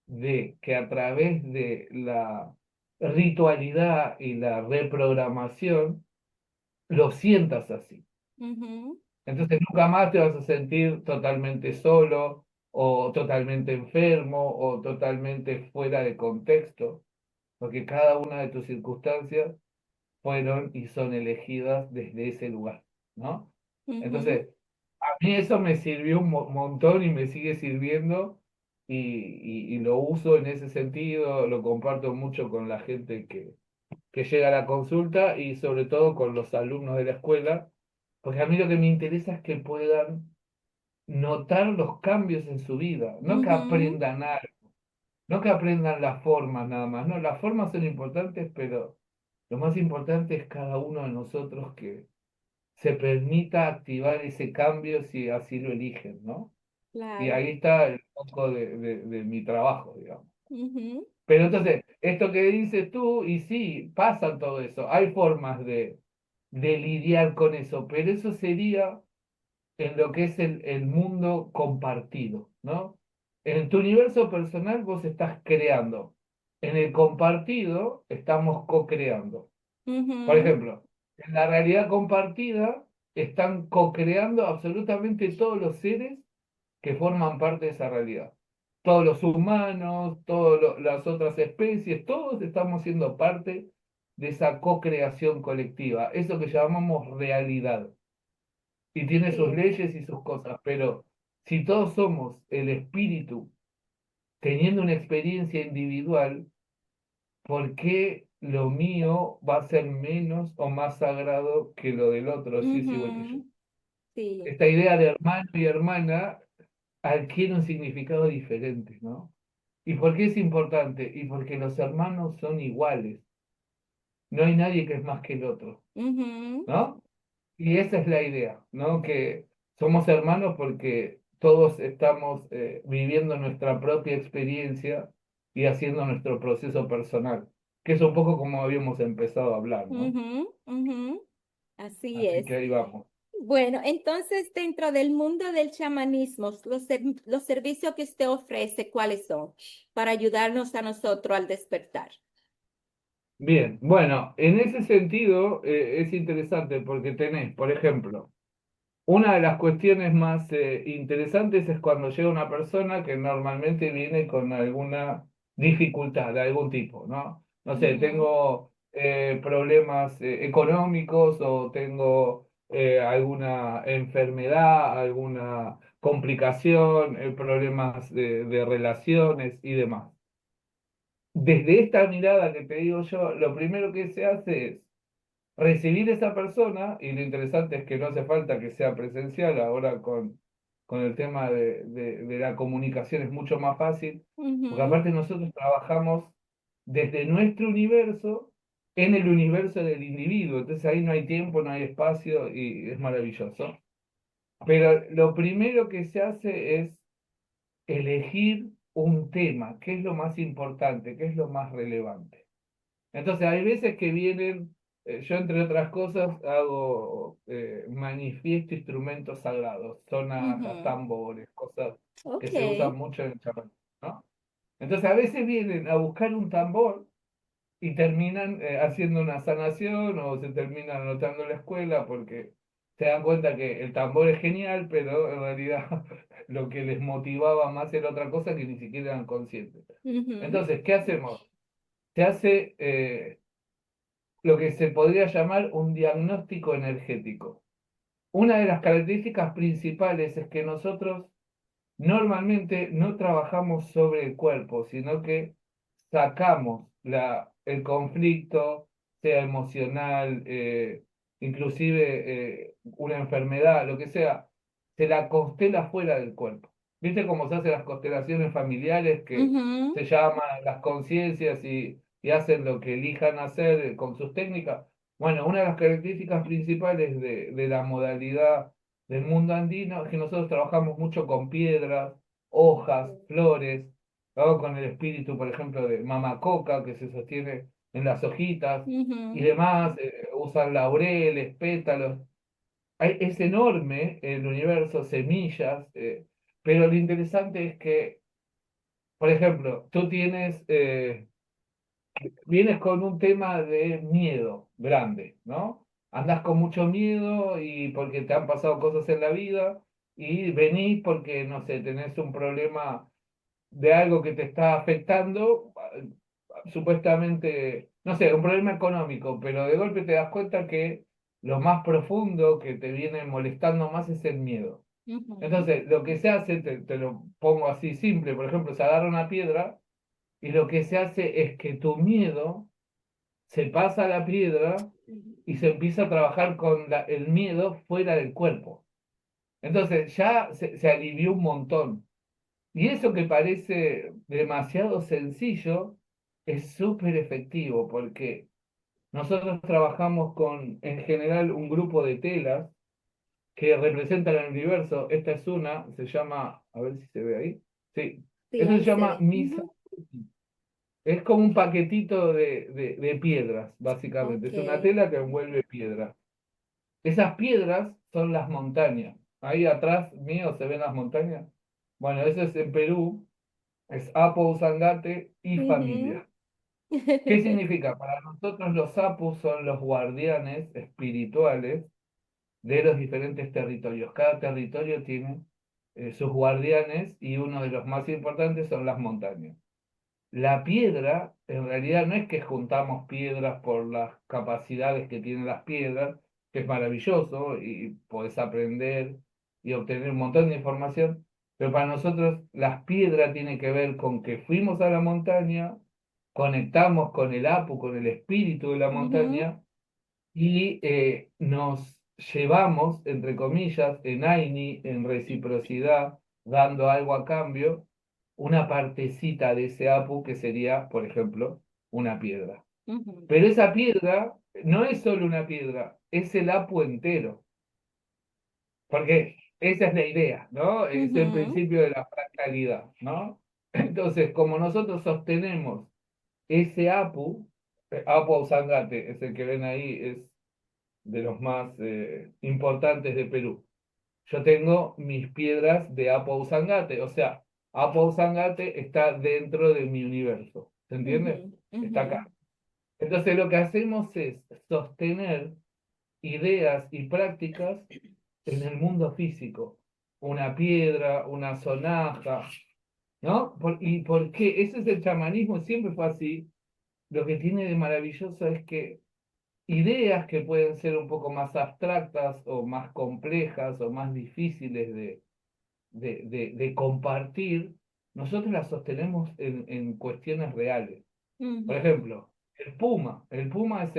de que a través de la ritualidad y la reprogramación lo sientas así. Ujú, Entonces nunca más te vas a sentir totalmente solo o totalmente enfermo o totalmente fuera de contexto, porque cada una de tus circunstancias fueron y son elegidas desde ese lugar, ¿no? ujú, Entonces, a mí eso me sirvió un montón y me sigue sirviendo y lo uso en ese sentido, lo comparto mucho con la gente que llega a la consulta y sobre todo con los alumnos de la escuela, porque a mí lo que me interesa es que puedan notar los cambios en su vida, no que ujú. aprendan algo, no que aprendan las formas nada más, no, las formas son importantes, pero lo más importante es cada uno de nosotros que se permita activar ese cambio si así lo eligen, ¿no? Y Claro. ahí está el foco de mi trabajo, digamos. Ujú, Pero entonces, esto que dices tú, y sí, pasa todo eso, hay formas de lidiar con eso, pero eso sería en lo que es el mundo compartido, ¿no? En tu universo personal vos estás creando, en el compartido estamos co-creando. Por ujú. ejemplo, en la realidad compartida están co-creando absolutamente todos los seres que forman parte de esa realidad. Todos los humanos, todas las otras especies, todos estamos siendo parte de esa co-creación colectiva, eso que llamamos realidad. Y tiene Así sus es. leyes y sus cosas, pero si todos somos el espíritu teniendo una experiencia individual, ¿por qué lo mío va a ser menos o más sagrado que lo del otro si es igual que yo? Ujú, sí. Esta idea de hermano y hermana adquiere un significado diferente, ¿no? ¿Y por qué es importante? Y porque los hermanos son iguales, no hay nadie que es más que el otro, Ujú, ¿no? Y esa es la idea, ¿no? Que somos hermanos porque todos estamos viviendo nuestra propia experiencia y haciendo nuestro proceso personal, que es un poco como habíamos empezado a hablar, ¿no? ujú, ujú. Así Así es. que ahí vamos. Bueno, entonces dentro del mundo del chamanismo, los servicios que usted ofrece, ¿cuáles son? Para ayudarnos a nosotros al despertar. Bien, bueno, en ese sentido es interesante porque tenés, por ejemplo, una de las cuestiones más interesantes es cuando llega una persona que normalmente viene con alguna dificultad de algún tipo, ¿no? No sé, Ujú, tengo problemas económicos o tengo alguna enfermedad, alguna complicación, problemas de relaciones y demás. Desde esta mirada que te digo yo, lo primero que se hace es recibir esa persona, y lo interesante es que no hace falta que sea presencial, ahora con el tema de la comunicación es mucho más fácil, porque ujú, aparte nosotros trabajamos desde nuestro universo en el universo del individuo, entonces ahí no hay tiempo, no hay espacio y es maravilloso. Pero lo primero que se hace es elegir un tema, qué es lo más importante, qué es lo más relevante. Entonces, hay veces que vienen, yo entre otras cosas hago manifiesto instrumentos sagrados, sonajas, ujú. tambores, cosas que Ok. se usan mucho en el chamán, ¿no? Entonces, a veces vienen a buscar un tambor y terminan haciendo una sanación o se terminan anotando en la escuela porque se dan cuenta que el tambor es genial, pero en realidad lo que les motivaba más era otra cosa que ni siquiera eran conscientes. Ujú, Entonces, ¿qué hacemos? Se hace lo que se podría llamar un diagnóstico energético. Una de las características principales es que nosotros normalmente no trabajamos sobre el cuerpo, sino que sacamos el conflicto, sea emocional, inclusive una enfermedad, lo que sea, se la constela fuera del cuerpo. ¿Viste cómo se hacen las constelaciones familiares que ujú, se llaman las conciencias y hacen lo que elijan hacer con sus técnicas? Bueno, una de las características principales de la modalidad del mundo andino es que nosotros trabajamos mucho con piedras, hojas, flores, ¿no? Con el espíritu, por ejemplo, de Mama Coca, que se sostiene en las hojitas y ujú. demás, usan laureles, pétalos. Es enorme el universo, semillas, pero lo interesante es que, por ejemplo, tú vienes con un tema de miedo grande, ¿no? andás con mucho miedo y porque te han pasado cosas en la vida y venís porque, no sé, tenés un problema de algo que te está afectando, supuestamente, no sé, un problema económico, pero de golpe te das cuenta que lo más profundo que te viene molestando más es el miedo. Ujú, Entonces, lo que se hace, te lo pongo así simple, por ejemplo, se agarra una piedra y lo que se hace es que tu miedo se pasa a la piedra y se empieza a trabajar con el miedo fuera del cuerpo. Entonces, ya se alivió un montón. Y eso que parece demasiado sencillo es súper efectivo porque nosotros trabajamos con, en general, un grupo de telas que representan el universo. Esta es una, se llama, a ver si se ve ahí. Sí, sí, eso se ahí se llama ve. misa. Ujú, Es como un paquetito de piedras, básicamente. ok. Es una tela que envuelve piedras. Esas piedras son las montañas. Ahí atrás mío se ven las montañas. Bueno, eso es en Perú. Es Apo, Zangate y Ujú. familia. ¿Qué significa? Para nosotros los Apus son los guardianes espirituales de los diferentes territorios. Cada territorio tiene sus guardianes y uno de los más importantes son las montañas. La piedra, en realidad no es que juntamos piedras por las capacidades que tienen las piedras, que es maravilloso y podés aprender y obtener un montón de información, pero para nosotros las piedras tienen que ver con que fuimos a la montaña, conectamos con el Apu, con el espíritu de la Ujú, montaña y nos llevamos, entre comillas, en Aini, en reciprocidad, dando algo a cambio, una partecita de ese Apu que sería, por ejemplo, una piedra. ujú, Pero esa piedra no es solo una piedra, es el Apu entero, porque esa es la idea, ¿no? Es el ujú, principio de la fractalidad, ¿no? Entonces, como nosotros sostenemos ese Apu, Apu Ausangate, es el que ven ahí, es de los más importantes de Perú. Yo tengo mis piedras de Apo Usangate, o sea, Apo Usangate está dentro de mi universo, ¿se entiende? ujú, Está ujú, acá. Entonces lo que hacemos es sostener ideas y prácticas en el mundo físico. Una piedra, una sonaja, ¿no? ¿Y por qué? Ese es el chamanismo, siempre fue así. Lo que tiene de maravilloso es que ideas que pueden ser un poco más abstractas o más complejas o más difíciles de compartir, nosotros las sostenemos en cuestiones reales. Por ujú, ejemplo, el puma es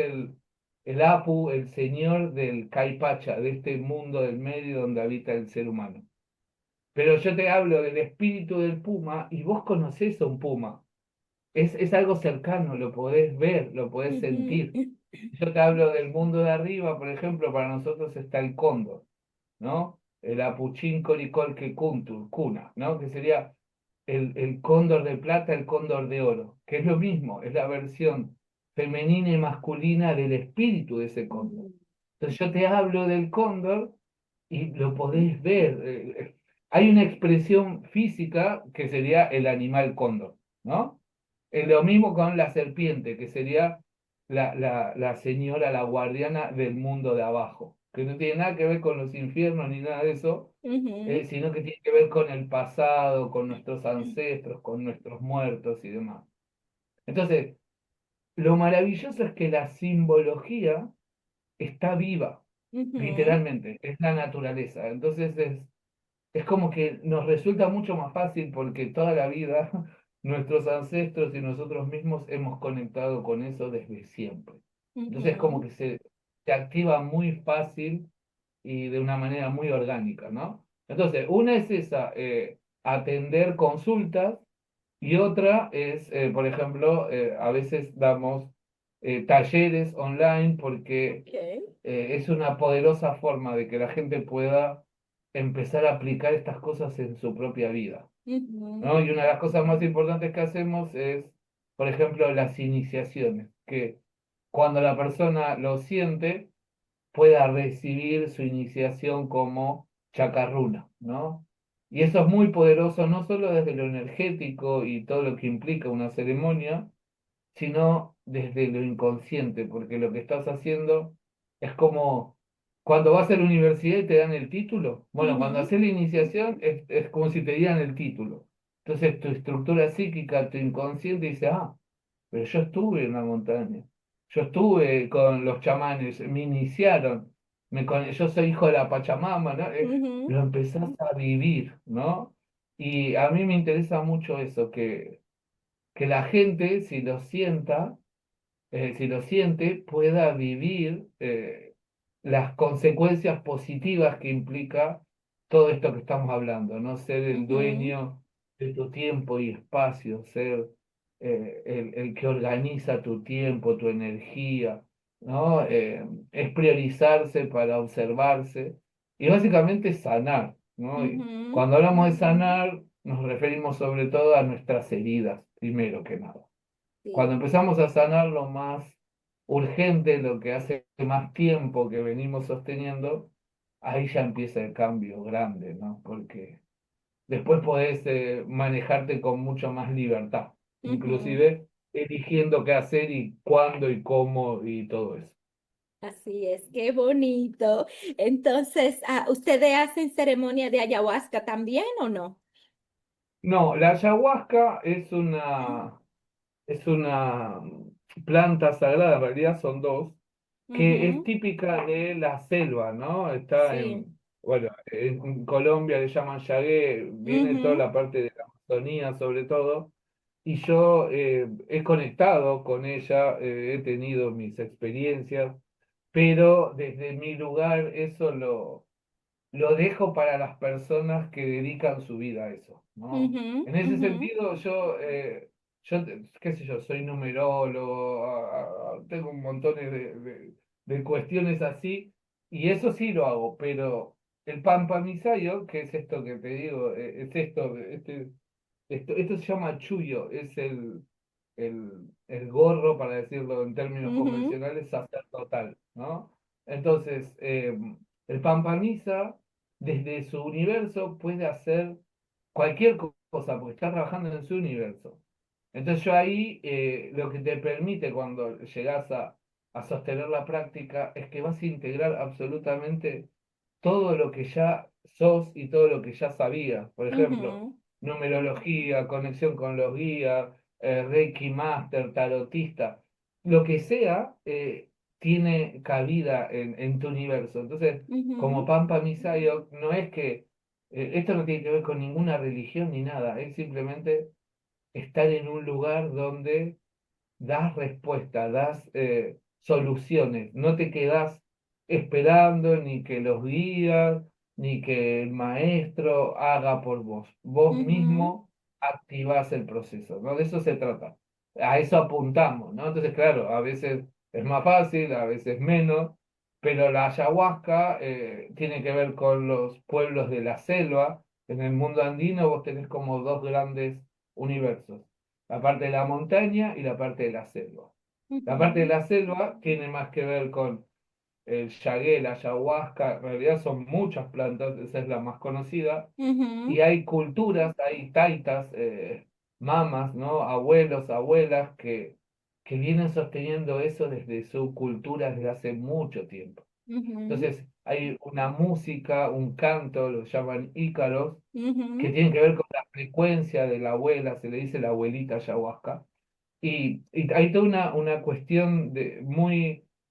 el Apu, el señor del Caipacha, de este mundo del medio donde habita el ser humano. Pero yo te hablo del espíritu del puma y vos conocés a un puma. Es algo cercano, lo podés ver, lo podés ujú, sentir. Yo te hablo del mundo de arriba, por ejemplo, para nosotros está el cóndor, ¿no? El apuchín coricolque kuntur, cuna, ¿no? Que sería el cóndor de plata, el cóndor de oro, que es lo mismo, es la versión femenina y masculina del espíritu de ese cóndor. ujú, Entonces yo te hablo del cóndor y lo podés ver. Hay una expresión física que sería el animal cóndor, ¿no? Lo mismo con la serpiente, que sería la señora, la guardiana del mundo de abajo, que no tiene nada que ver con los infiernos ni nada de eso, ujú, sino que tiene que ver con el pasado, con nuestros ancestros, con nuestros muertos y demás. Entonces, lo maravilloso es que la simbología está viva, ujú, literalmente, es la naturaleza. Entonces es como que nos resulta mucho más fácil porque toda la vida nuestros ancestros y nosotros mismos hemos conectado con eso desde siempre. Entonces es como ujú, que se activa muy fácil y de una manera muy orgánica, ¿no? Entonces, una es esa, atender consultas y otra es, por ejemplo, a veces damos talleres online porque ok. es una poderosa forma de que la gente pueda empezar a aplicar estas cosas en su propia vida, Ujú, ¿no? Y una de las cosas más importantes que hacemos es, por ejemplo, las iniciaciones, que cuando la persona lo siente, pueda recibir su iniciación como chacarruna, ¿no? Y eso es muy poderoso, no solo desde lo energético y todo lo que implica una ceremonia, sino desde lo inconsciente, porque lo que estás haciendo Es como cuando vas a la universidad y te dan el título. Bueno, cuando Ujú, haces la iniciación es como si te dieran el título. Entonces tu estructura psíquica, tu inconsciente dice, ah, pero yo estuve en la montaña. Yo estuve con los chamanes, me iniciaron. Yo soy hijo de la Pachamama, ¿no? ujú, Lo empezás a vivir, ¿no? Y a mí me interesa mucho eso, que la gente, si lo siente, pueda vivir las consecuencias positivas que implica todo esto que estamos hablando, ¿no? Ser el ujú, dueño de tu tiempo y espacio, ser el que organiza tu tiempo, tu energía, ¿no? Es priorizarse para observarse y básicamente sanar, ¿no? Y ujú, cuando hablamos de sanar, nos referimos sobre todo a nuestras heridas, primero que nada. Cuando sí. empezamos a sanar lo más urgente, lo que hace más tiempo que venimos sosteniendo, ahí ya empieza el cambio grande, ¿no? Porque después podés manejarte con mucho más libertad, Ujú. inclusive eligiendo qué hacer y cuándo y cómo y todo eso. Así es, qué bonito. Entonces, ¿ustedes hacen ceremonia de ayahuasca también o no? No, la ayahuasca es una planta sagrada, en realidad son dos, que es Ujú, típica de la selva, ¿no? Está sí. bueno, en Colombia le llaman yagué, viene toda Ujú, la parte de la Amazonía sobre todo, y yo he conectado con ella, he tenido mis experiencias, pero desde mi lugar eso lo dejo para las personas que dedican su vida a eso, ¿no? ujú, En ese ujú, sentido, yo, qué sé yo, soy numerólogo, tengo un montón de cuestiones así, y eso sí lo hago, pero el Pampamisayo, que es esto que te digo, es esto se llama chullo, es el gorro, para decirlo en términos ujú, convencionales, sacerdotal, ¿no? Entonces, el Pampamisa, desde su universo, puede hacer cualquier cosa, porque está trabajando en su universo. Entonces, yo ahí lo que te permite cuando llegas a sostener la práctica es que vas a integrar absolutamente todo lo que ya sos y todo lo que ya sabías. Por ejemplo, ujú, numerología, conexión con los guías, Reiki Master, tarotista, lo que sea, tiene cabida en tu universo. Entonces, como ujú, Pampa Misayo, no es que, esto no tiene que ver con ninguna religión ni nada, es simplemente estar en un lugar donde das respuesta, das soluciones, no te quedas esperando ni que los guías, ni que el maestro haga por vos. Vos ujú, mismo activás el proceso, ¿no? De eso se trata. A eso apuntamos, ¿no? Entonces, claro, a veces es más fácil, a veces menos, pero la ayahuasca tiene que ver con los pueblos de la selva. En el mundo andino vos tenés como dos grandes universos, la parte de la montaña y la parte de la selva. La parte de ujú, la selva tiene más que ver con el yagué, la ayahuasca, en realidad son muchas plantas, esa es la más conocida, y ujú, hay culturas, hay taitas, mamas, ¿no? Abuelos, abuelas que vienen sosteniendo eso desde su cultura desde hace mucho tiempo. ujú, Entonces, hay una música, un canto, lo llaman ícaros, que ujú, tienen que ver con la frecuencia de la abuela, se le dice la abuelita ayahuasca, y hay toda una cuestión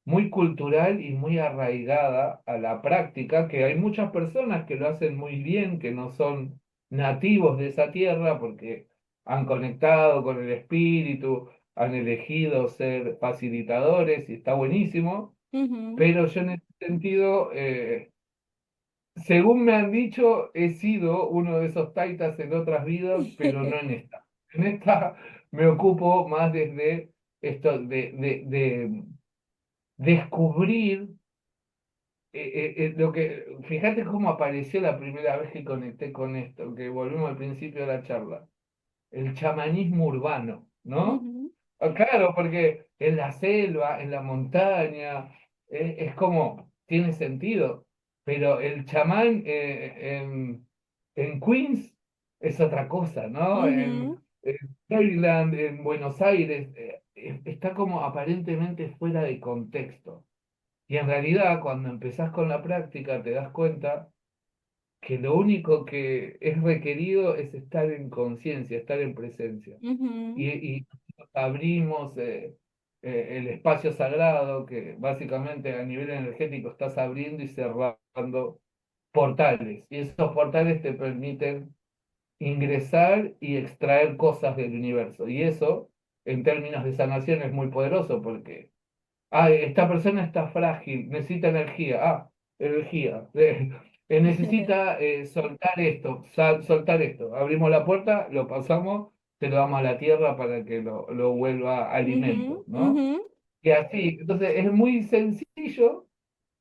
muy cultural y muy arraigada a la práctica, que hay muchas personas que lo hacen muy bien, que no son nativos de esa tierra porque han conectado con el espíritu, han elegido ser facilitadores y está buenísimo, ujú. pero yo en ese sentido, según me han dicho, he sido uno de esos taitas en otras vidas, pero no en esta. En esta me ocupo más desde esto de descubrir fíjate cómo apareció la primera vez que conecté con esto, que volvimos al principio de la charla, el chamanismo urbano, ¿no? Ujú, Claro, porque en la selva, en la montaña, es como, tiene sentido, pero el chamán en Queens es otra cosa, ¿no? ujú, En Maryland, en Buenos Aires, está como aparentemente fuera de contexto. Y en realidad, cuando empezás con la práctica, te das cuenta que lo único que es requerido es estar en conciencia, estar en presencia. Ujú. Y abrimos el espacio sagrado, que básicamente a nivel energético estás abriendo y cerrando portales. Y esos portales te permiten ingresar y extraer cosas del universo. Y eso, en términos de sanación, es muy poderoso porque esta persona está frágil, necesita energía. Energía. Necesita soltar esto, soltar esto. Abrimos la puerta, lo pasamos, se lo damos a la tierra para que lo vuelva Ujú, alimento, ¿no? ujú. Y así, entonces es muy sencillo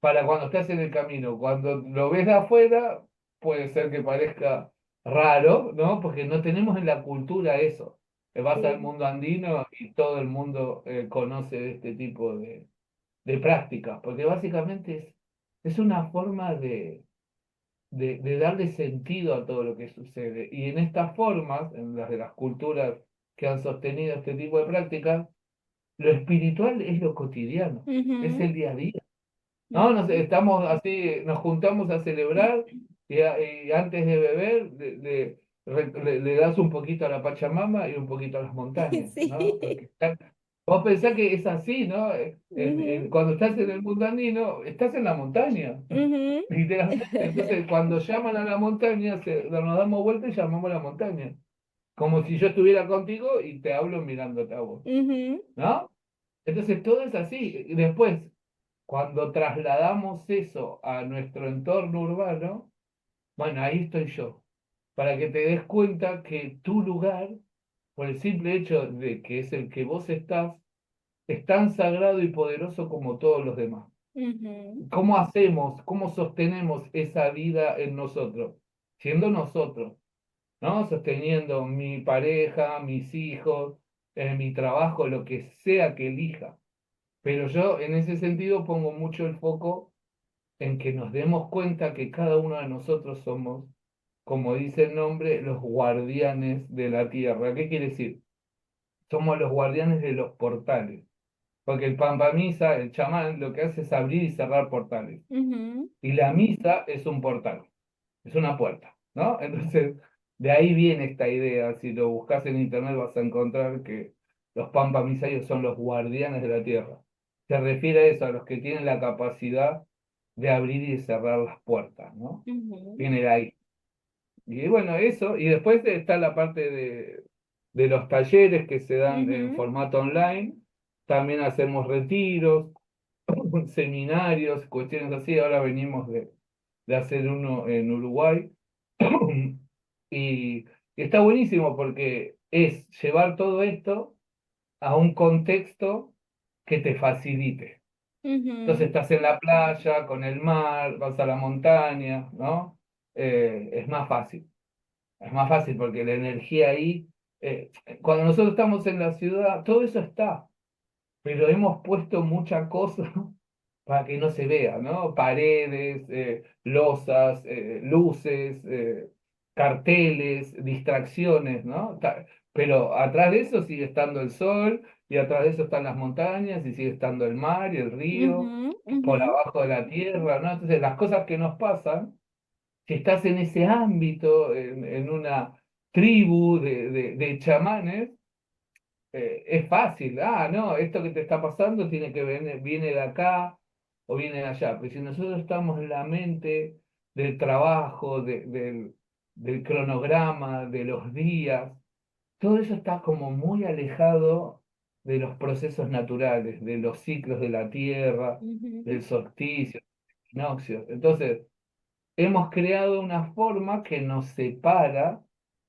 para cuando estás en el camino. Cuando lo ves de afuera, puede ser que parezca raro, ¿no? Porque no tenemos en la cultura eso. Vas al Sí. mundo andino y todo el mundo conoce de este tipo de prácticas, porque básicamente es una forma de darle sentido a todo lo que sucede. Y en estas formas, en las de las culturas que han sostenido este tipo de prácticas, lo espiritual es lo cotidiano, es Ujú, el día a día. ¿No? ujú. Estamos así, nos juntamos a celebrar y antes de beber le das un poquito a la Pachamama y un poquito a las montañas, ¿no? Sí. Vos pensás que es así, ¿no? Ujú, Cuando estás en el mundo andino, estás en la montaña, ujú. literalmente. Entonces, cuando llaman a la montaña, nos damos vuelta y llamamos a la montaña. Como si yo estuviera contigo y te hablo mirándote a vos, Ujú, ¿no? Entonces, todo es así. Y después, cuando trasladamos eso a nuestro entorno urbano, bueno, ahí estoy yo, para que te des cuenta que tu lugar, por el simple hecho de que es el que vos estás, es tan sagrado y poderoso como todos los demás. ujú, ¿Cómo hacemos, cómo sostenemos esa vida en nosotros? Siendo nosotros, ¿no? Sosteniendo mi pareja, mis hijos, mi trabajo, lo que sea que elija. Pero yo en ese sentido pongo mucho el foco en que nos demos cuenta que cada uno de nosotros somos, como dice el nombre, los guardianes de la tierra. ¿Qué quiere decir? Somos los guardianes de los portales. Porque el Pampa Misa, el chamán, lo que hace es abrir y cerrar portales. ujú, Y la misa es un portal, es una puerta, ¿no? Entonces, de ahí viene esta idea. Si lo buscas en internet vas a encontrar que los Pampa Misayos son los guardianes de la tierra. Se refiere a eso, a los que tienen la capacidad de abrir y de cerrar las puertas, ¿no? ujú, Viene de ahí. Y bueno, eso, y después está la parte de los talleres que se dan en ujú. formato online. También hacemos retiros, seminarios, cuestiones así. Ahora venimos de hacer uno en Uruguay. Y, y está buenísimo porque es llevar todo esto a un contexto que te facilite. Entonces Ujú, estás en la playa, con el mar, vas a la montaña, ¿no? Es más fácil. Es más fácil porque la energía ahí, cuando nosotros estamos en la ciudad, todo eso está, pero hemos puesto mucha cosa para que no se vea, ¿no? Paredes, losas, luces, carteles, distracciones, ¿no? Pero atrás de eso sigue estando el sol y atrás de eso están las montañas y sigue estando el mar y el río ujú, por ujú, abajo de la tierra, ¿no? Entonces las cosas que nos pasan, si estás en ese ámbito, en una tribu de chamanes, es fácil. No, esto que te está pasando tiene que venir, viene de acá o viene de allá. Pero si nosotros estamos en la mente del trabajo, del cronograma, de los días, todo eso está como muy alejado de los procesos naturales, de los ciclos de la tierra, ujú, del solsticio, equinoccios. Entonces, hemos creado una forma que nos separa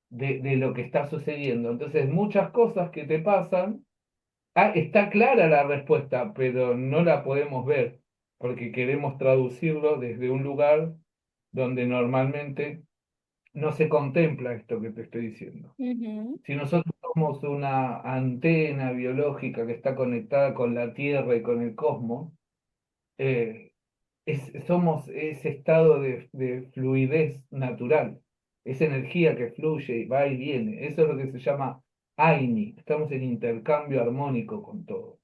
de lo que está sucediendo. Entonces, muchas cosas que te pasan, está clara la respuesta, pero no la podemos ver porque queremos traducirlo desde un lugar donde normalmente no se contempla esto que te estoy diciendo. ujú, Si nosotros somos una antena biológica que está conectada con la Tierra y con el cosmos, eh, somos ese estado de fluidez natural, esa energía que fluye y va y viene. Eso es lo que se llama AINI. Estamos en intercambio armónico con todo.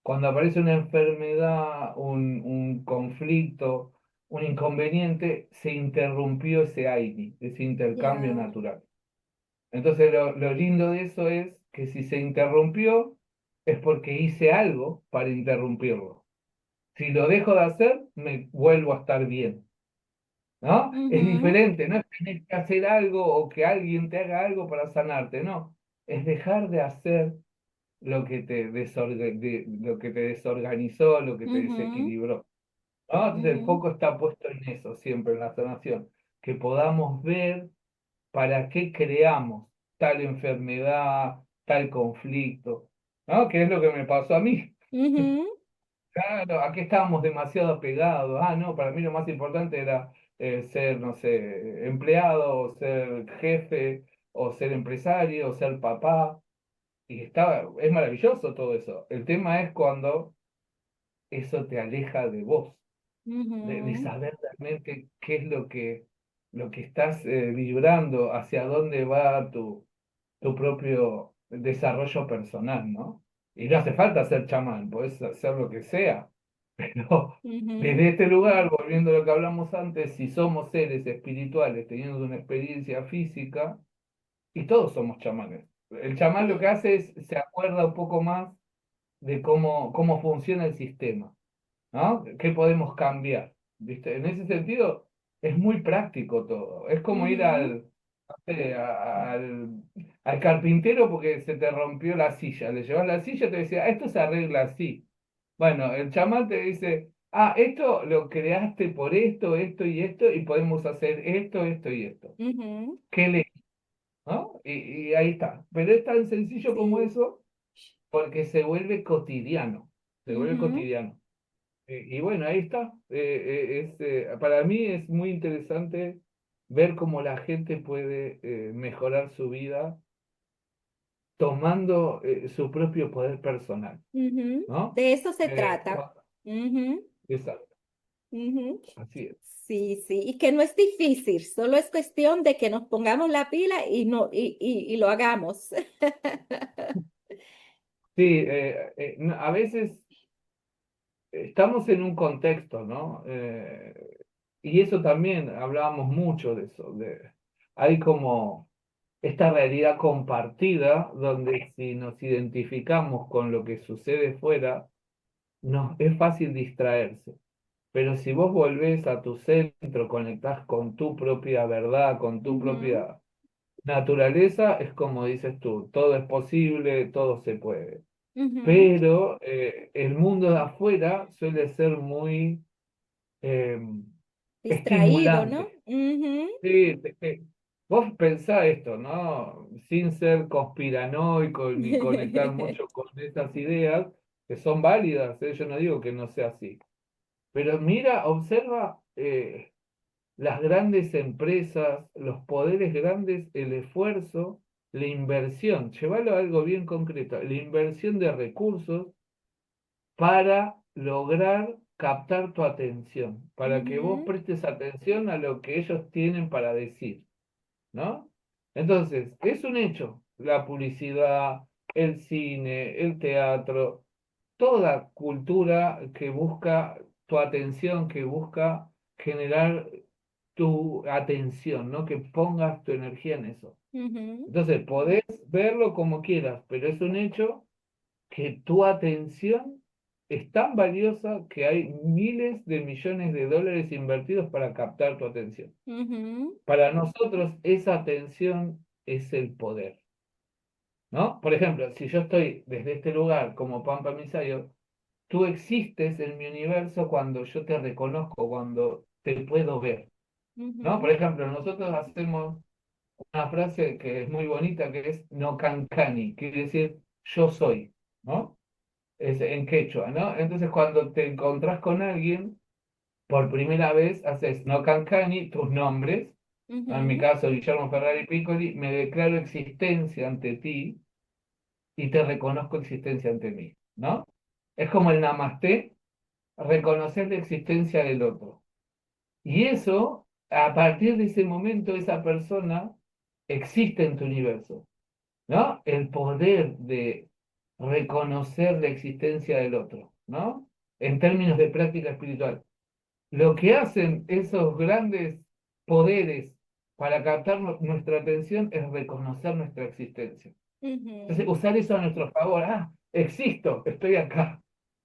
Cuando aparece una enfermedad, un conflicto, un inconveniente, se interrumpió ese AINI, ese intercambio Ya. natural. Entonces lo lindo de eso es que si se interrumpió es porque hice algo para interrumpirlo. Si lo dejo de hacer, me vuelvo a estar bien, ¿no? Es Ujú, diferente, no es tener que hacer algo o que alguien te haga algo para sanarte, no. Es dejar de hacer lo que te desorganizó, lo que te ujú, desequilibró, ¿no? Entonces el ujú, foco está puesto en eso siempre en la sanación, que podamos ver para qué creamos tal enfermedad, tal conflicto, ¿no? Que es lo que me pasó a mí. ujú, Claro, aquí estábamos demasiado pegados. Ah, no, para mí lo más importante era ser, no sé, empleado, o ser jefe, o ser empresario, o ser papá. Y es maravilloso todo eso. El tema es cuando eso te aleja de vos, de ujú, saber realmente qué es lo que estás vibrando, hacia dónde va tu propio desarrollo personal, ¿no? Y no hace falta ser chamán, podés hacer lo que sea, pero ujú, desde este lugar, volviendo a lo que hablamos antes, si somos seres espirituales teniendo una experiencia física, y todos somos chamanes. El chamán lo que sí. hace es, se acuerda un poco más de cómo funciona el sistema, ¿no? ¿Qué podemos cambiar? ¿Viste? En ese sentido, es muy práctico todo. Es como ir Ujú, no sé, al carpintero porque se te rompió la silla. Le llevas la silla y te decía, esto se arregla así. Bueno, el chamán te dice, esto lo creaste por esto, esto y esto, y podemos hacer esto, esto y esto. ujú, ¿Qué le, ¿no? Y ahí está. Pero es tan sencillo como sí. eso porque se vuelve cotidiano. Se vuelve Ujú, cotidiano. Y bueno, ahí está. Para mí es muy interesante ver cómo la gente puede mejorar su vida tomando su propio poder personal, ujú. ¿no? De eso se Eh, trata. cua- Ujú, exacto, ujú. así es. Sí, sí, y que no es difícil, solo es cuestión de que nos pongamos la pila y no, y lo hagamos. Sí, a veces estamos en un contexto, ¿no? Y eso también, hablábamos mucho de eso, hay como esta realidad compartida donde si nos identificamos con lo que sucede fuera, es fácil distraerse. Pero si vos volvés a tu centro, conectás con tu propia verdad, con tu Ujú, propia naturaleza, es como dices tú, todo es posible, todo se puede. ujú. Pero el mundo de afuera suele ser muy eh, Distraído, ¿no? estimulante. Ujú. Sí, vos pensá esto, ¿no? Sin ser conspiranoico ni conectar mucho con esas ideas, que son válidas, ¿eh? Yo no digo que no sea así. Pero mira, observa las grandes empresas, los poderes grandes, el esfuerzo, la inversión, llévalo a algo bien concreto, la inversión de recursos para lograr captar tu atención, para que vos Ujú, prestes atención a lo que ellos tienen para decir, ¿no? Entonces, es un hecho, la publicidad, el cine, el teatro, toda cultura que busca tu atención, que busca generar tu atención, ¿no? Que pongas tu energía en eso. ujú, Entonces, podés verlo como quieras, pero es un hecho que tu atención es tan valiosa que hay miles de millones de dólares invertidos para captar tu atención. ujú, Para nosotros, esa atención es el poder, ¿no? Por ejemplo, si yo estoy desde este lugar como Pampa Misayo, tú existes en mi universo cuando yo te reconozco, cuando te puedo ver, ¿no? Por ujú, ejemplo, nosotros hacemos una frase que es muy bonita, que es no cancani, quiere decir yo soy, ¿no? Es en quechua, ¿no? Entonces, cuando te encontrás con alguien, por primera vez haces no cancani, tus nombres, ¿no? En mi ujú, caso, Guillermo Ferrari Piccoli, me declaro existencia ante ti y te reconozco existencia ante mí, ¿no? Es como el namasté, reconocer la existencia del otro. Y eso, a partir de ese momento, esa persona existe en tu universo, ¿no? El poder de reconocer la existencia del otro, ¿no? En términos de práctica espiritual. Lo que hacen esos grandes poderes para captar nuestra atención es reconocer nuestra existencia. Entonces, Ujú. usar eso a nuestro favor. Ah, existo, estoy acá,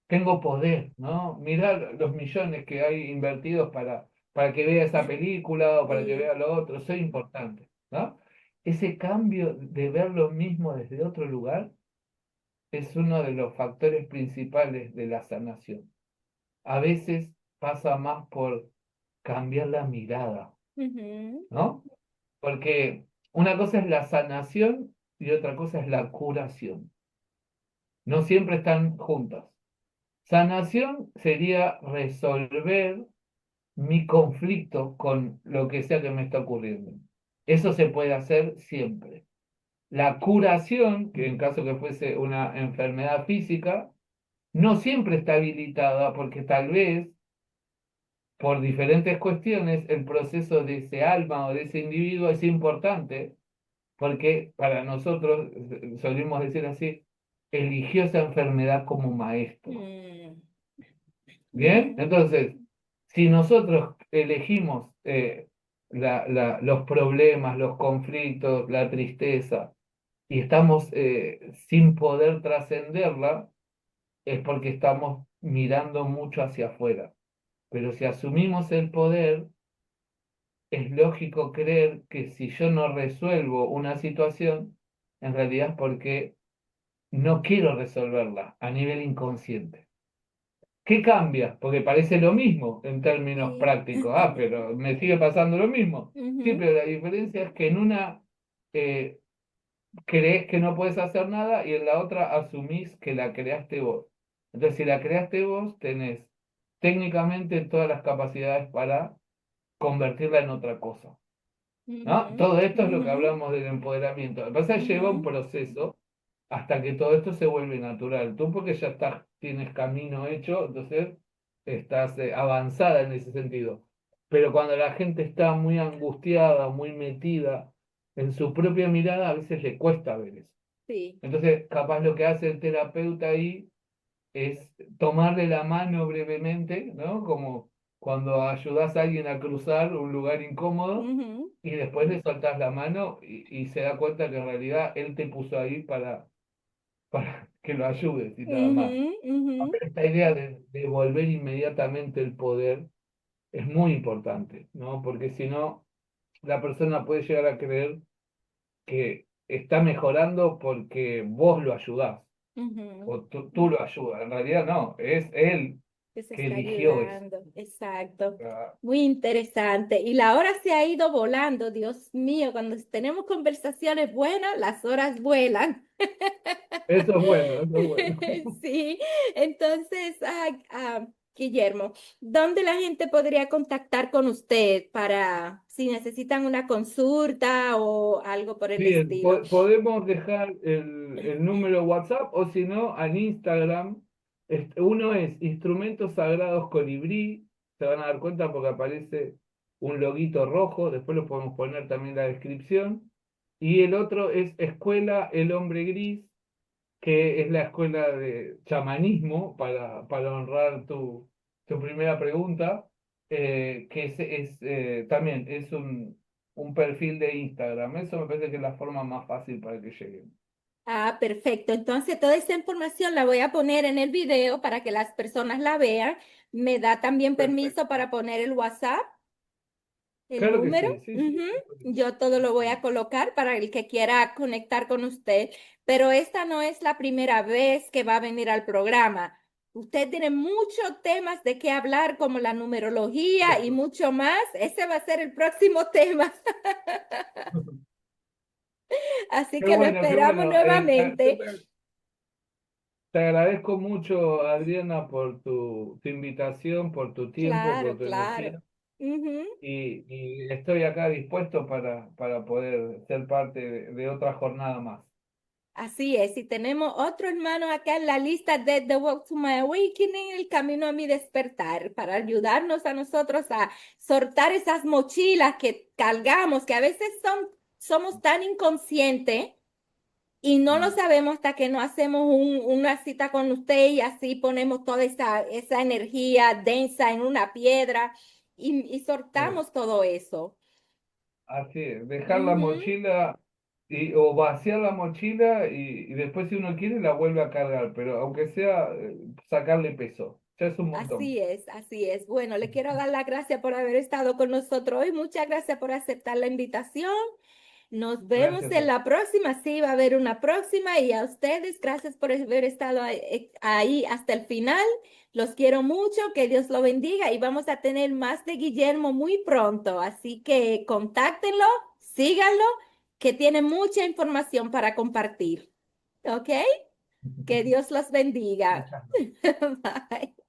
tengo poder, ¿no? Mirar los millones que hay invertidos para que vea esa película o para que Sí. vea lo otro, soy importante, ¿no? Ese cambio de ver lo mismo desde otro lugar es uno de los factores principales de la sanación. A veces pasa más por cambiar la mirada, Ujú. ¿no? Porque una cosa es la sanación y otra cosa es la curación. No siempre están juntas. Sanación sería resolver mi conflicto con lo que sea que me está ocurriendo. Eso se puede hacer siempre. La curación, que en caso que fuese una enfermedad física, no siempre está habilitada porque tal vez por diferentes cuestiones el proceso de ese alma o de ese individuo es importante porque para nosotros, solemos decir así, eligió esa enfermedad como maestro. Mm. Bien, Ujú. entonces, si nosotros elegimos los problemas, los conflictos, la tristeza, y estamos sin poder trascenderla, es porque estamos mirando mucho hacia afuera. Pero si asumimos el poder, es lógico creer que si yo no resuelvo una situación, en realidad es porque no quiero resolverla a nivel inconsciente. ¿Qué cambia? Porque parece lo mismo en términos Sí. prácticos. Ah, pero me sigue pasando lo mismo. Sí, Ujú. pero la diferencia es que en una eh, crees que no puedes hacer nada y en la otra asumís que la creaste vos. Entonces, si la creaste vos, tenés técnicamente todas las capacidades para convertirla en otra cosa. ¿No? Ujú. Todo esto es lo que Ujú. hablamos del empoderamiento. Lo que pasa es que lleva un Ujú. proceso hasta que todo esto se vuelve natural. Tú porque ya estás, tienes camino hecho, entonces estás avanzada en ese sentido. Pero cuando la gente está muy angustiada, muy metida en su propia mirada, a veces le cuesta ver eso. Sí. Entonces, capaz lo que hace el terapeuta ahí es tomarle la mano brevemente, ¿no? Como cuando ayudas a alguien a cruzar un lugar incómodo Ujú. y después le soltás la mano y se da cuenta que en realidad él te puso ahí para que lo ayudes y nada Ujú. más. Ujú. Esta idea de devolver inmediatamente el poder es muy importante, ¿no? Porque si no, la persona puede llegar a creer que está mejorando porque vos lo ayudás Ujú. o tú lo ayudas. En realidad no, es él Que se que está eligió eso. ayudando, exacto. Ah, Muy interesante. Y la hora se ha ido volando, Dios mío, cuando tenemos conversaciones buenas, las horas vuelan. eso es bueno, eso es bueno. Sí, entonces, Guillermo, ¿dónde la gente podría contactar con usted para si necesitan una consulta o algo por el Bien, estilo? podemos dejar el número WhatsApp o si no, en Instagram. Uno es Instrumentos Sagrados Colibrí, se van a dar cuenta porque aparece un loguito rojo, después lo podemos poner también en la descripción. Y el otro es Escuela El Hombre Gris, que es la escuela de chamanismo, para honrar tu primera pregunta, que también es un perfil de Instagram. Eso me parece que es la forma más fácil para que lleguen. Ah, perfecto. Entonces, toda esta información la voy a poner en el video para que las personas la vean. ¿Me da también permiso Perfecto. para poner el WhatsApp, el Claro que número? sí, sí, sí. Ujú. Yo todo lo voy a colocar para el que quiera conectar con usted, pero esta no es la primera vez que va a venir al programa. Usted tiene muchos temas de qué hablar, como la numerología y Claro. mucho más. Ese va a ser el próximo tema. Así Qué que lo bueno, qué esperamos bueno. nuevamente. Te agradezco mucho, Adriana, por tu invitación, por tu tiempo, por Claro, tu claro. energía. Ujú. Y estoy acá dispuesto para poder ser parte de otra jornada más. Así es, y tenemos otro hermano acá en la lista de The Walk to My Awakening, el camino a mi despertar, para ayudarnos a nosotros a soltar esas mochilas que cargamos, que a veces somos tan inconscientes Y no lo sabemos hasta que no hacemos una cita con usted y así ponemos toda esa energía densa en una piedra y Eh, soltamos todo eso. Así es, dejar la Ujú. mochila o vaciar la mochila y después si uno quiere la vuelve a cargar, pero aunque sea sacarle peso, ya es un montón. Así es, así es. Bueno, le quiero dar las gracias por haber estado con nosotros hoy. Muchas gracias por aceptar la invitación. Nos vemos Gracias. en la próxima. Sí, va a haber una próxima. Y a ustedes, gracias por haber estado ahí hasta el final. Los quiero mucho. Que Dios lo bendiga. Y vamos a tener más de Guillermo muy pronto. Así que contáctenlo, síganlo, que tiene mucha información para compartir. ¿Ok? Que Dios los bendiga. Muchas gracias. Bye.